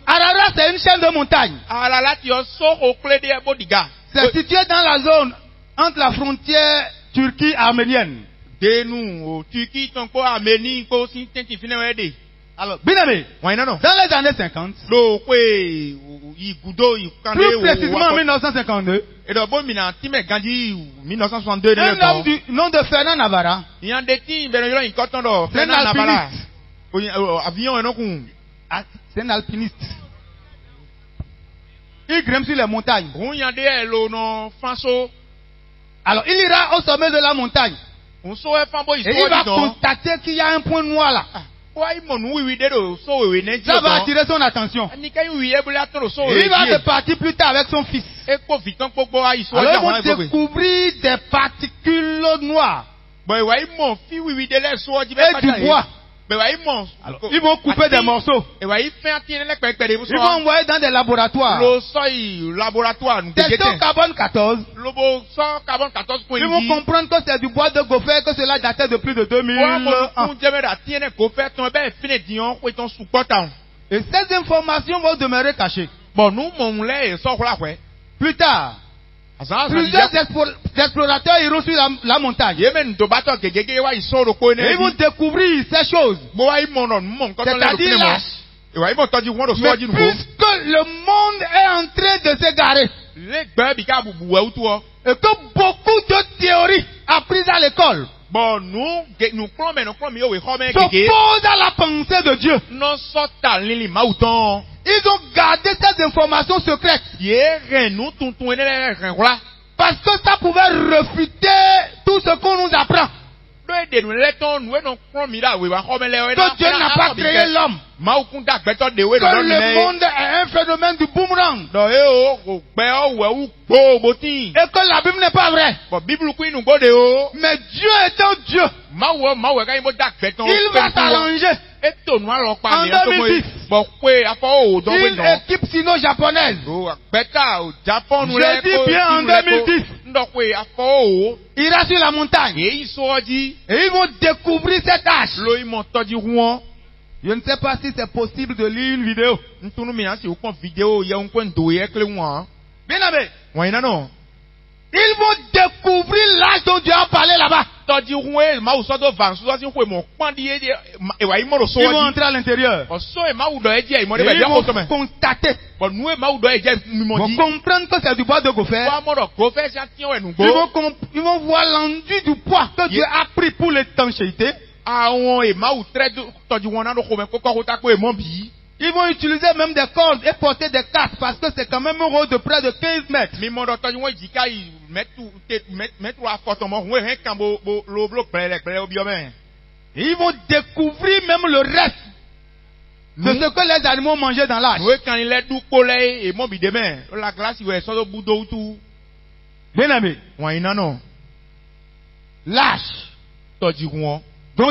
Ararat c'est une chaîne de montagnes. C'est situé dans la zone entre la frontière Turquie-arménienne. Alors, bien aimé, dans les années 50, plus précisément en 1952, un homme du nom de Fernand Navarra, c'est un alpiniste. Il grimpe sur les montagnes. Alors, il ira au sommet de la montagne. Et il va constater qu'il y a un point noir là. Ça va attirer son attention. Et il va repartir plus tard avec son fils. Alors ils vont découvrir des particules noires et du bois. Alors, ils vont couper des morceaux. Ils vont envoyer dans des laboratoires. Tester au carbone 14. Ils vont comprendre que c'est du bois de gopher, que cela datait de plus de 2000 ans. Et ces informations vont demeurer cachées. Plus tard, plusieurs explorateurs iront sur la montagne. Et ils vont découvrir ces choses. C'est-à-dire l'âge. Mais puisque le monde est en train de s'égarer, et que beaucoup de théories apprises à l'école s'opposent à la pensée de Dieu, ils ont gardé ces informations secrètes. Parce que ça pouvait refuter tout ce qu'on nous apprend. Que Dieu n'a pas créé l'homme. Que le monde est un phénomène du boomerang. sang. Et que la Bible n'est pas vraie. Mais Dieu est un Dieu. Il va s'arranger. En 2010, une équipe sino-japonaise. Je dis bien en 2010. Ira sur la montagne. Et ils vont découvrir cette hache. Je ne sais pas si c'est possible de lire une vidéo. Bien aimé. Ils vont découvrir l'âge dont Dieu a parlé là-bas. Ils vont entrer à l'intérieur. Ils vont constater. Ils vont comprendre que c'est du bois de gopher. Ils vont voir l'enduit du poids que Dieu a pris pour l'étanchéité. Ils vont utiliser même des cordes et porter des casques parce que c'est quand même un rôle de près de 15 mètres. Et ils vont découvrir même le reste de ce que les animaux mangeaient dans l'âge. Bien aimé, l'âge dont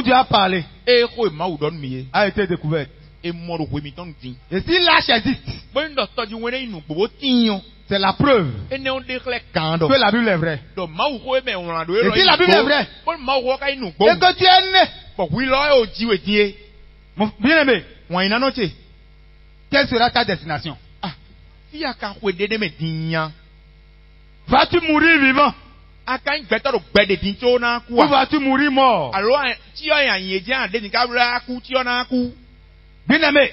Dieu a parlé a été découverte. Et si l'âge existe, c'est la preuve que la Bible est vraie. Et si la Bible est vraie, et que tu es né, bien aimé, quelle sera ta destination? Vas-tu mourir vivant? Ou vas-tu mourir mort? Bien aimé,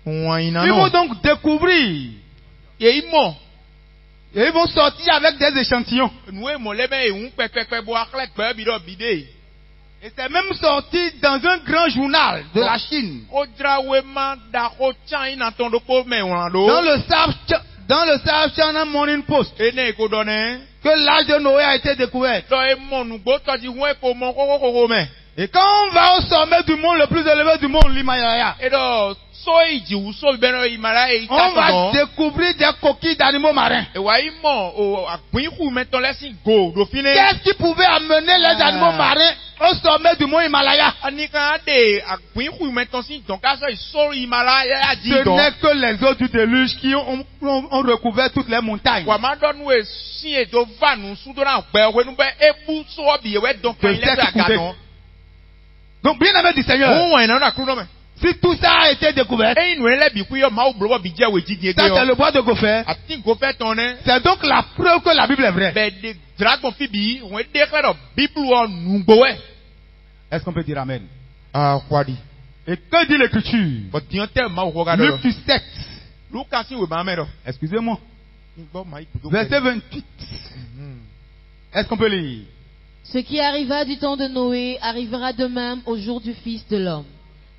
ils vont donc découvrir. Et ils vont sortir avec des échantillons. Et c'est même sorti dans un grand journal de la Chine. Dans le South China Morning Post. Que l'âge de Noé a été découvert. Et quand on va au sommet du monde le plus élevé du monde, l'Himalaya, on va découvrir des coquilles d'animaux marins. Qu'est-ce qui pouvait amener les animaux marins au sommet du mont Himalaya? Ce n'est que les eaux du déluge qui ont recouvert toutes les montagnes. Donc, bien aimé du Seigneur, si tout ça a été découvert, ça c'est le bois de gopher. C'est donc la preuve que la Bible est vraie. Est-ce qu'on peut dire Amen? Et que dit l'Écriture? Luc 17. Excusez-moi. Verset 28. Est-ce qu'on peut lire? Ce qui arriva du temps de Noé arrivera de même au jour du Fils de l'homme.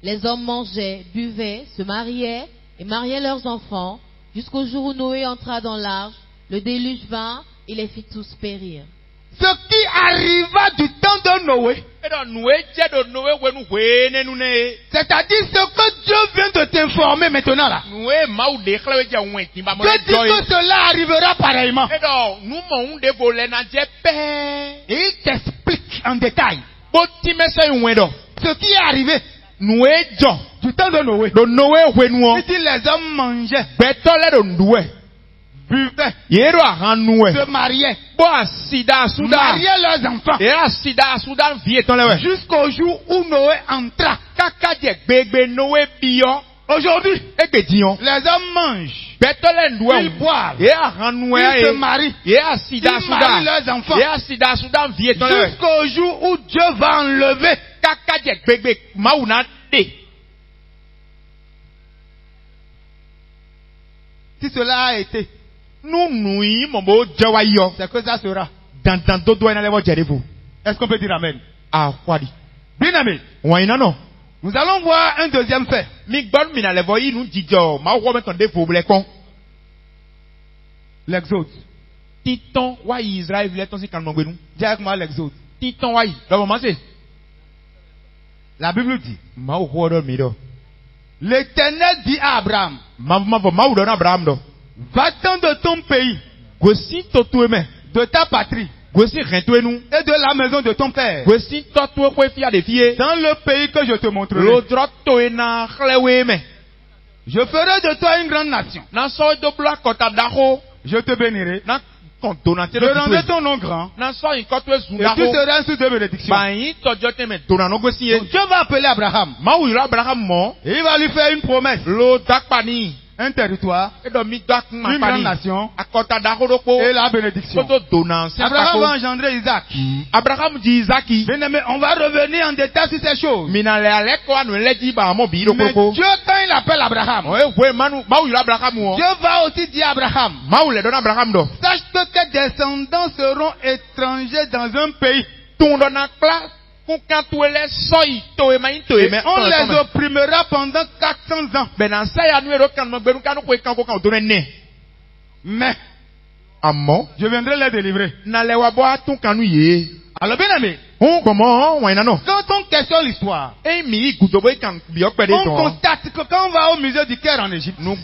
Les hommes mangeaient, buvaient, se mariaient et mariaient leurs enfants, jusqu'au jour où Noé entra dans l'arche. Le déluge vint et les fit tous périr. Ce qui arriva du temps de Noé, c'est-à-dire ce que Dieu vient de t'informer maintenant là, que dit que cela arrivera pareillement. Et il t'explique en détail ce qui est arrivé du temps de Noé. Il dit les hommes mangeaient, buvaient, se mariaient, mariaient leurs enfants, jusqu'au jour où Noé entra. Aujourd'hui, les hommes mangent, ils boivent, ils se marient, ils marient leurs enfants, jusqu'au jour où Dieu va enlever. Si cela a été, c'est que ça sera. Est-ce qu'on peut dire Amen? Bien aimé, nous allons voir un deuxième fait. L'Exode. Dis avec moi l'Exode. La Bible dit, l'Éternel dit à Abraham, Va-t'en de ton pays, de ta patrie, et de la maison de ton père, dans le pays que je te montrerai. Je ferai de toi une grande nation. Je te bénirai. Je rendrai ton nom grand. Et tu seras sous de bénédiction. Dieu va appeler Abraham. Et il va lui faire une promesse. Un territoire, une grande nation et la bénédiction. Abraham va engendrer Isaac. Bien-aimé, on va revenir en détail sur ces choses. Mais Dieu, quand il appelle Abraham, Dieu va aussi dire à Abraham, sache que tes descendants seront étrangers dans un pays. On les opprimera pendant 400 ans. Mais je viendrai les délivrer. Alors bien aimé, quand on questionne l'histoire, on constate que quand on va au musée du Caire en Égypte, on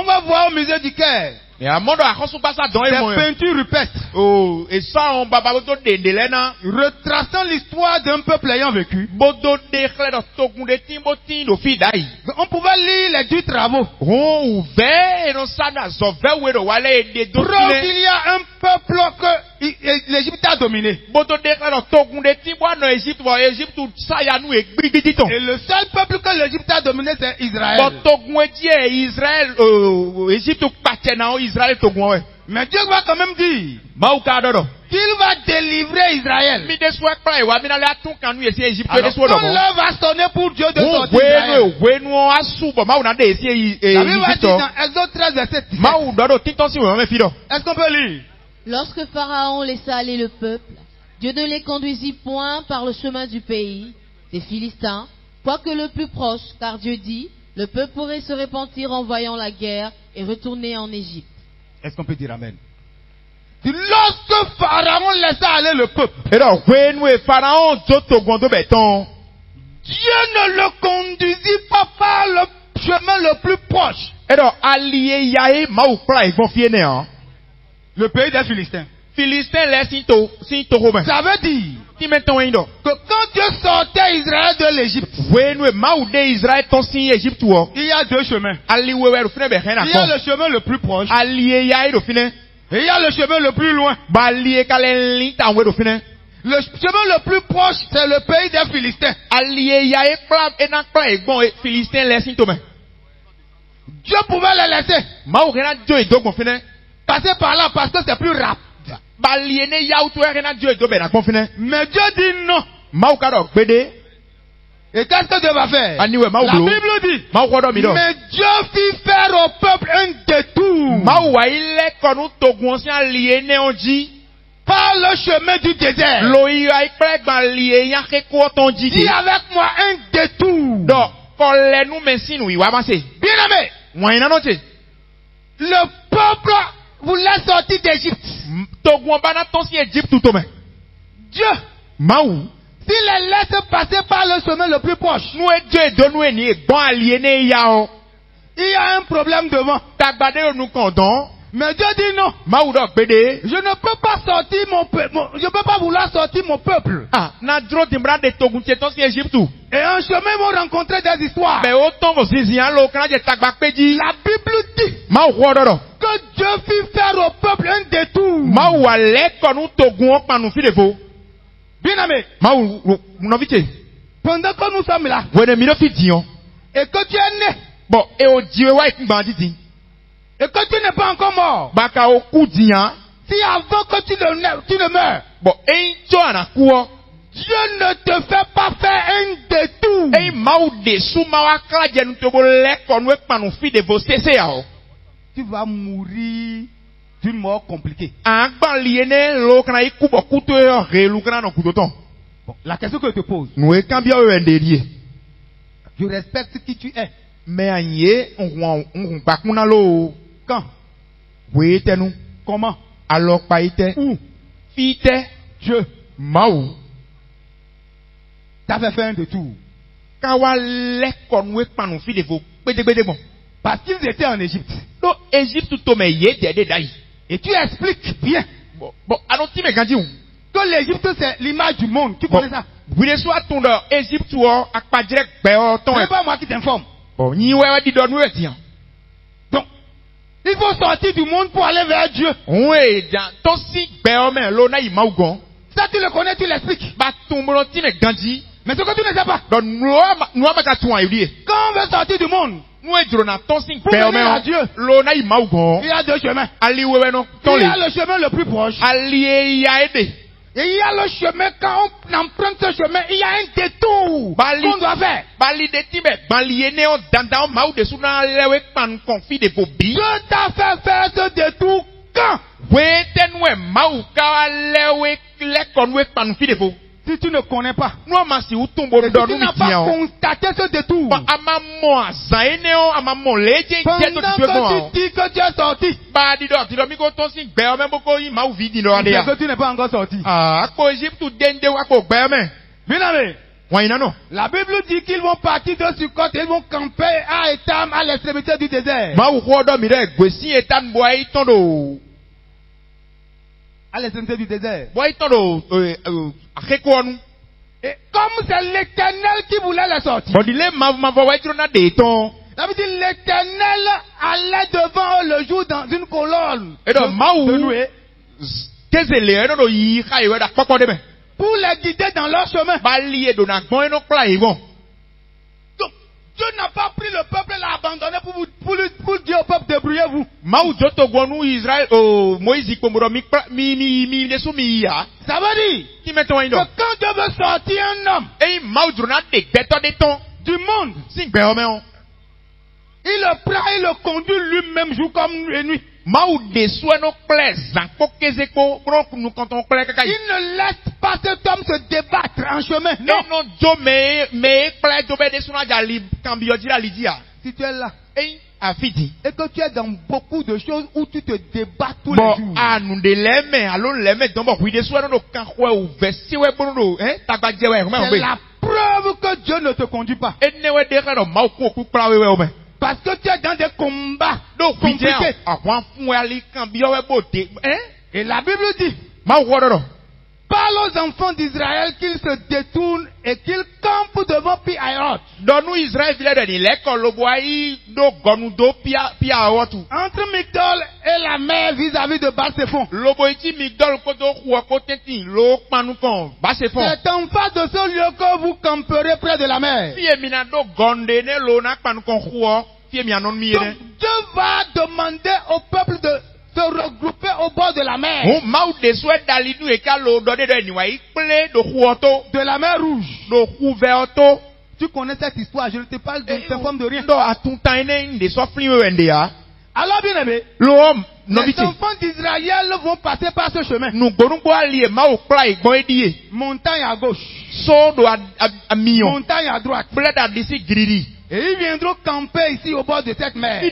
va voir au musée du Caire des peintures rupestres retraçant l'histoire d'un peuple ayant vécu. On pouvait lire les 10 travaux. Preuve qu'il y a un peuple que l'Égypte a dominé. Et le seul peuple que l'Égypte a dominé, c'est Israël. Mais Dieu va quand même dire qu'il va délivrer Israël. Alors quand l'heure va sonner pour Dieu de sortir Israël, la Bible va dire dans Exode 13 verset 17. Est-ce qu'on peut lire? Lorsque Pharaon laissa aller le peuple, Dieu ne les conduisit point par le chemin du pays des Philistins, quoique le plus proche, car Dieu dit, le peuple pourrait se repentir en voyant la guerre et retourner en Égypte. Est-ce qu'on peut dire amen? Lorsque Pharaon laissa aller le peuple, Dieu ne le conduisit pas par le chemin le plus proche. Le pays des Philistins. Ça veut dire que quand Dieu sortait Israël de l'Égypte, il y a 2 chemins. Il y a le chemin le plus proche et il y a le chemin le plus loin. Le chemin le plus proche, c'est le pays des Philistins. Dieu pouvait les laisser passer par là parce que c'est plus rapide. Mais Dieu dit non. Et qu'est-ce que Dieu va faire? La Bible dit, mais Dieu fit faire au peuple un détour par le chemin du désert. Dis avec moi un détour. Bien aimé, le peuple voulait sortir d'Égypte. Dieu, s'il les laisse passer par le chemin le plus proche, il y a un problème devant. Mais Dieu dit non. Je ne peux pas sortir mon peuple. Je ne peux pas vouloir sortir mon peuple. Et un chemin, ils vont rencontrer des histoires. La Bible dit que Dieu fit faire au peuple un détour. Bien aimé, pendant que nous sommes là, et que tu es né, et que tu n'es pas encore mort, si avant que tu ne meurs, Dieu ne te fait pas faire un détour, tu vas mourir d'une mort compliquée. Bon, la question que je te pose, je respecte qui tu es. Quand? Comment? Où? Dieu. T'as fait faire un détour. Parce qu'ils étaient en Égypte. Et tu expliques bien que l'Égypte c'est l'image du monde. Tu connais ça? C'est pas moi qui t'informe. Donc, il faut sortir du monde pour aller vers Dieu. Ça tu le connais, tu l'expliques. Mais ce que tu ne sais pas, quand on veut sortir du monde pour venir à Dieu, il y a deux chemins. Il y a le chemin le plus proche. Et il y a le chemin, quand on emprunte ce chemin, il y a un détour qu'on doit faire. Dieu t'a fait faire ce détour quand? Si tu ne connais pas, si tu n'as pas constaté ce détour, pendant que tu dis que tu es sorti, c'est que tu n'es pas encore sorti. La Bible dit qu'ils vont partir de Sukkot et ils vont camper à Étam, à l'extrémité du désert. À l'extrémité du désert. Et comme c'est l'Éternel qui voulait les sortir, ça veut dire l'Éternel allait devant eux le jour dans une colonne de nuée pour les guider dans leur chemin. Donc, Dieu n'a pas pris le peuple et l'a abandonné pour dire au peuple débrouillez-vous. Ça veut dire que quand Dieu veut sortir un homme du monde, il le prend et le conduit lui-même jour comme nuit. Il ne laisse pas cet homme se débattre en chemin. Non. Si tu es là et que tu es dans beaucoup de choses où tu te débats tous les jours, c'est la preuve que Dieu ne te conduit pas. Parce que tu es dans des combats compliqués. Et la Bible dit, parle aux enfants d'Israël qu'ils se détournent et qu'ils campent devant Pi-Hahiroth. Entre Migdol et la mer vis-à-vis de Baal-Séphon. C'est en face de ce lieu que vous camperez près de la mer. Donc, Dieu va demander au peuple de se regrouper au bord de la mer. De la mer Rouge. Tu connais cette histoire, je ne te parle de forme de rien. Alors bien aimé, les enfants d'Israël vont passer par ce chemin. Montagne à gauche. Montagne à droite. Et ils viendront camper ici au bord de cette mer. Et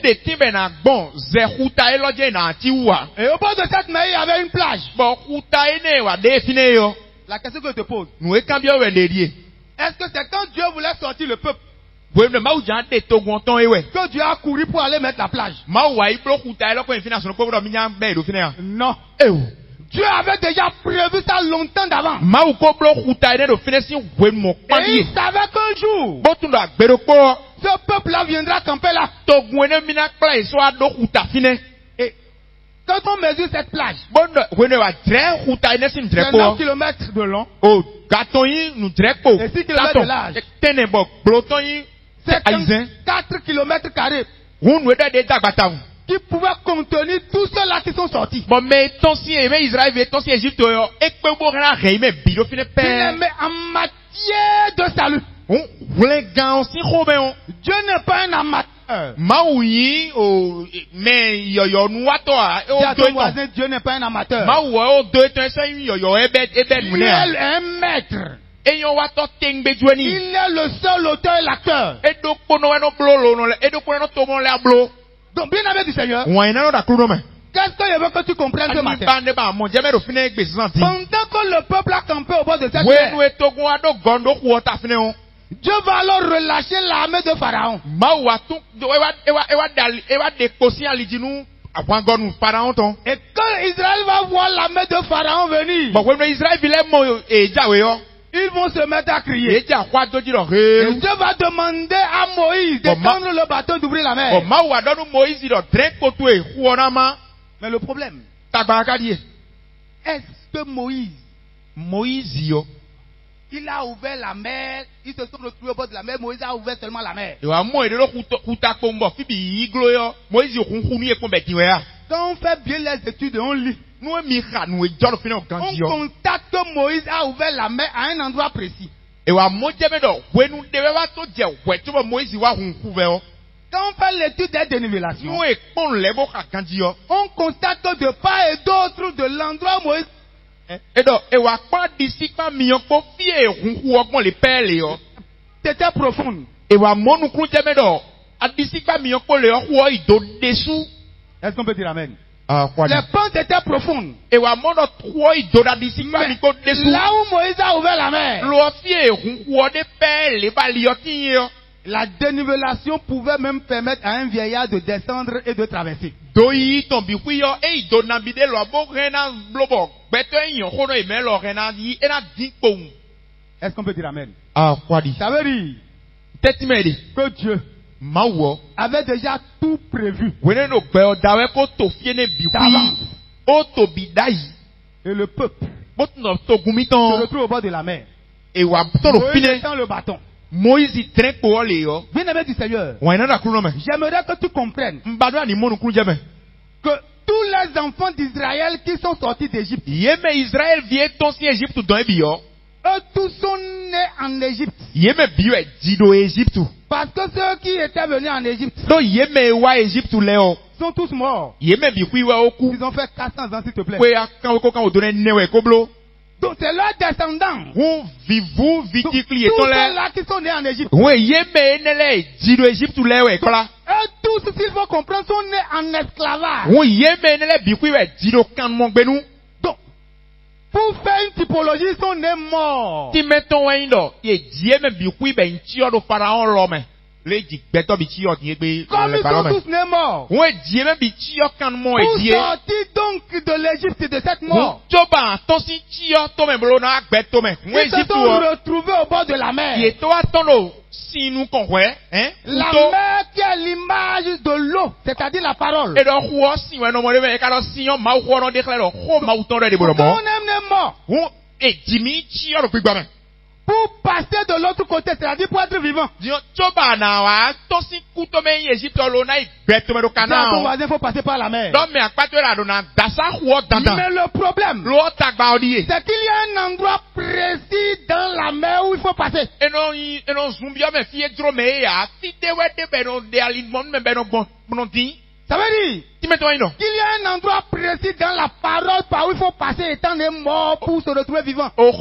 au bord de cette mer, il y avait une plage. La question que je te pose, est-ce que c'est quand Dieu voulait sortir le peuple que Dieu a couru pour aller mettre la plage? Non. Dieu avait déjà prévu ça longtemps d'avant. Et il savait qu'un jour, ce peuple-là viendra camper là. Et quand on mesure cette plage, c'est 9 km de long et 6 km de large. C'est 4 km carrés qui pouvaient contenir tous ceux-là qui sont sortis. Mais en matière de salut, Dieu n'est pas un amateur. Dieu n'est pas un amateur. Il est un maître. Il est le seul auteur et l'acteur. Donc, bien aimé du Seigneur, qu'est-ce que je veux que tu comprennes ce matin? Pendant que le peuple a campé au bord de cette mer, Dieu va alors relâcher l'armée de Pharaon. Et quand Israël va voir l'armée de Pharaon venir, ils vont se mettre à crier. Et Dieu va demander à Moïse d'étendre le bâton, d'ouvrir la mer. Mais le problème, est-ce que Moïse, il a ouvert la mer, ils se sont retrouvés au bord de la mer, Moïse a ouvert seulement la mer. Quand on fait bien les études, on lit. On constate que Moïse a ouvert la mer à un endroit précis. Quand on fait l'étude des dénivelations, on constate que de part et d'autre de l'endroit où Moïse c'était profond. Est-ce qu'on peut dire amen? Les pentes étaient profondes. Là où Moïse a ouvert la mer, la dénivellation pouvait même permettre à un vieillard de descendre et de traverser. Est-ce qu'on peut dire amen? Ça veut dire que Dieu avait déjà tout prévu. Et le peuple se retrouve au bord de la mer. Moïse étend le bâton. Bien-aimé du Seigneur, j'aimerais que tu comprennes que tous les enfants d'Israël qui sont sortis d'Égypte, eux tous sont nés en Égypte. Parce que ceux qui étaient venus en Égypte sont tous morts. Ils ont fait 400 ans, s'il te plaît. Donc c'est leurs descendants. Tous ceux-là qui sont nés en Égypte. Eux tous, s'il faut comprendre, sont nés en esclavage. Donc, pour faire une typologie, ils sont nés morts. Comme ils sont tous nés morts, pour sortir donc de l'Égypte de cette mort, ils se sont retrouvés au bord de la mer. La mer qui est l'image de l'eau, c'est-à-dire la parole. Quand on aime les morts, pour passer de l'autre côté, c'est-à-dire pour être vivant. Dis à ton voisin, il faut passer par la mer. Mais le problème, c'est qu'il y a un endroit précis dans la mer où il faut passer. Ça veut dire qu'il y a un endroit précis dans la parole par où il faut passer étant des morts pour se retrouver vivant. Quand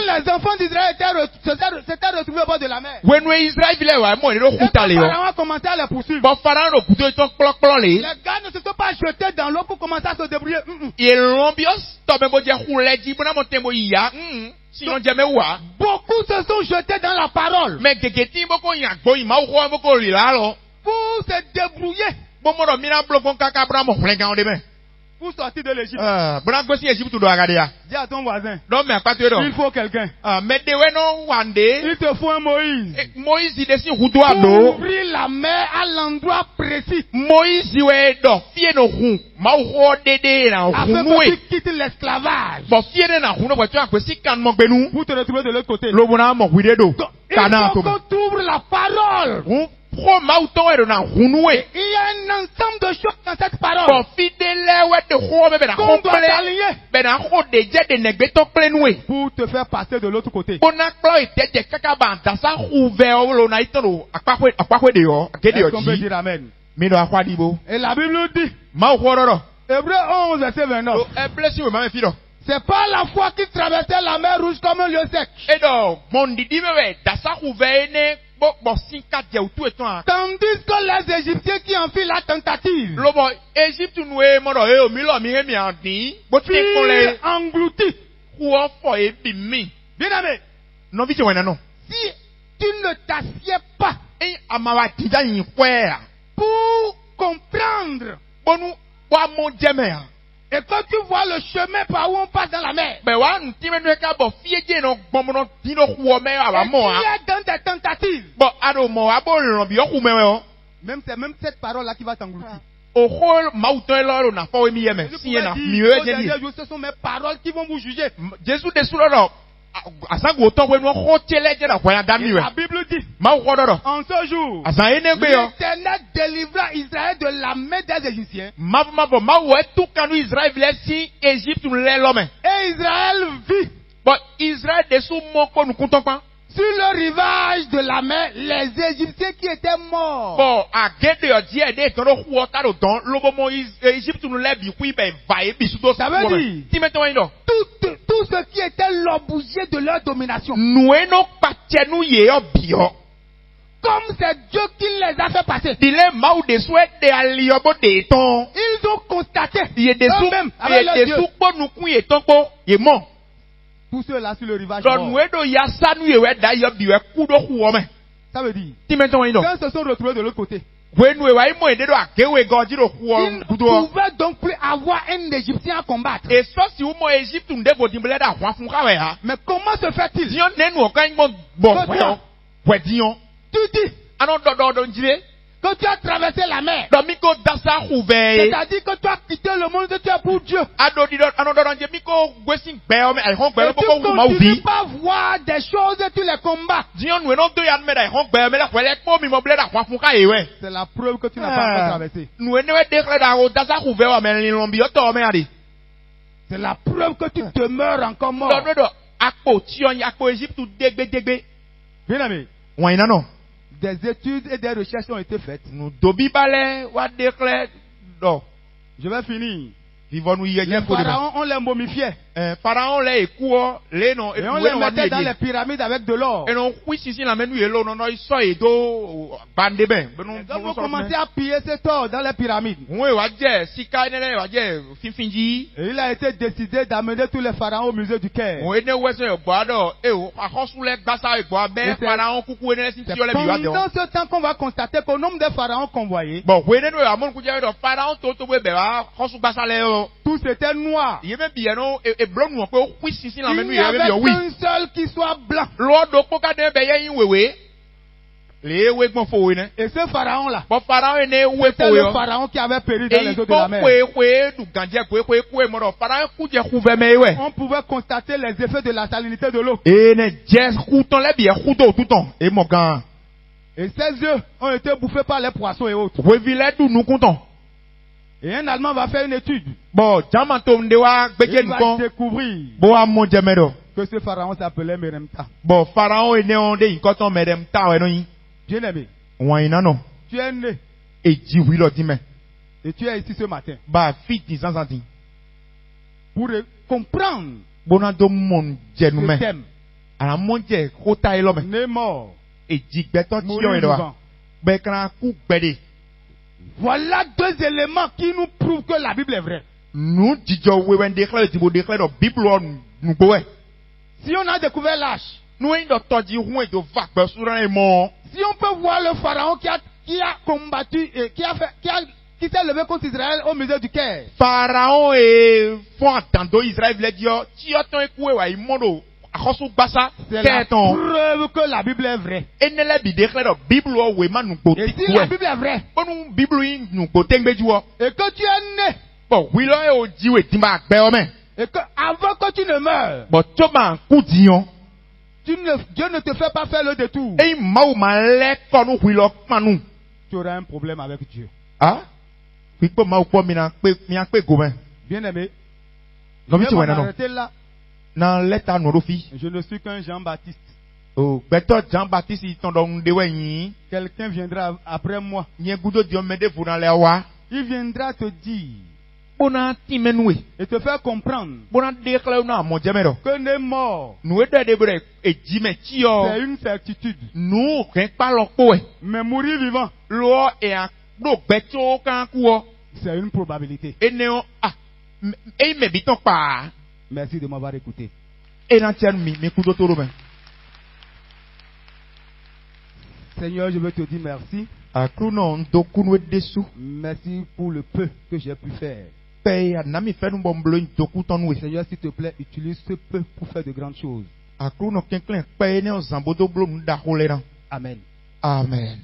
les enfants d'Israël s'étaient retrouvés au bord de la mer, et Pharaon a commencé à les poursuivre. Les gars ne se sont pas jetés dans l'eau pour commencer à se débrouiller. Beaucoup se sont jetés dans la parole pour se débrouiller, pour sortir de l'Égypte. Dis à ton voisin, il faut quelqu'un. Il te faut un Moïse pour ouvrir la mer à l'endroit précis, afin que tu quittes l'esclavage pour te retrouver de l'autre côté. Il faut que tu ouvres la parole. Il y a un ensemble de choses dans cette parole qu'on doit s'aligner pour te faire passer de l'autre côté. Est-ce qu'on peut dire amen? Et la Bible dit, Hébreux 11, verset 29, c'est pas la foi qui traversait la mer Rouge comme un lieu sec. Tandis que les Égyptiens qui ont fait la tentative furent engloutis. Bien aimé, si tu ne t'assieds pas pour comprendre et quand tu vois le chemin par où on passe dans la mer, et tu es dans des tentatives, c'est même cette parole-là qui va t'engloutir. Ce sont mes paroles qui vont vous juger. La Bible dit, en ce jour, l'Éternel délivra Israël de la main des Égyptiens. Et Israël vit. Sur le rivage de la mer, les Égyptiens qui étaient morts. Ça veut dire, tout ce qui était l'objet de leur domination. Comme c'est Dieu qui les a fait passer. Ils ont constaté eux-mêmes avec leur Dieu. Tous ceux-là sur le rivage mort. Ça veut dire, quand ils se sont retrouvés de l'autre côté, ils ne pouvaient donc plus avoir un Égyptien à combattre. Mais comment se fait-il? Tu dis que tu as traversé la mer. C'est-à-dire que tu as quitté le monde de Dieu pour Dieu. Et tu continues pas à voir des choses et tu les combats. C'est la preuve que tu n'as pas encore traversé. C'est la preuve que tu demeures encore mort. Bien aimé. Des études et des recherches ont été faites. Je vais finir. Les pharaons, on les momifiait. Et on les mettait dans les pyramides avec de l'or. Et donc vous commencez à piller cet or dans les pyramides. Et il a été décidé d'amener tous les pharaons au musée du Caire. C'est pendant ce temps qu'on va constater qu'au nombre de pharaons convoyés, tous étaient noirs. Il n'y avait qu'un seul qui soit blanc. Et ce pharaon-là, c'était le pharaon qui avait péri dans les eaux de la mer. On pouvait constater les effets de la salinité de l'eau. Et ses yeux ont été bouffés par les poissons et autres. Et un Allemand va faire une étude. Il va découvrir que ce pharaon s'appelait Meremta. Bien aimé, tu es né. Et tu es ici ce matin. Pour comprendre ce thème. Né mort. Voilà deux éléments qui nous prouvent que la Bible est vraie. Si on a découvert l'âge, si on peut voir le pharaon qui a combattu et qui s'est levé contre Israël au musée du Caire. Pharaon et Israël c'est la preuve que la Bible est vraie. Et si la Bible est vraie, et que tu es né, et que avant que tu ne meurs, Dieu ne te fait pas faire le détour, tu auras un problème avec Dieu. Bien aimé, je vais m'arrêter là. Je ne suis qu'un Jean-Baptiste. Quelqu'un viendra après moi. Il viendra te dire Et te faire comprendre que n'est mort, c'est une certitude. Mais mourir vivant, c'est une probabilité. Merci de m'avoir écouté. Seigneur, je veux te dire merci. Merci pour le peu que j'ai pu faire. Seigneur, s'il te plaît, utilise ce peu pour faire de grandes choses. Amen. Amen.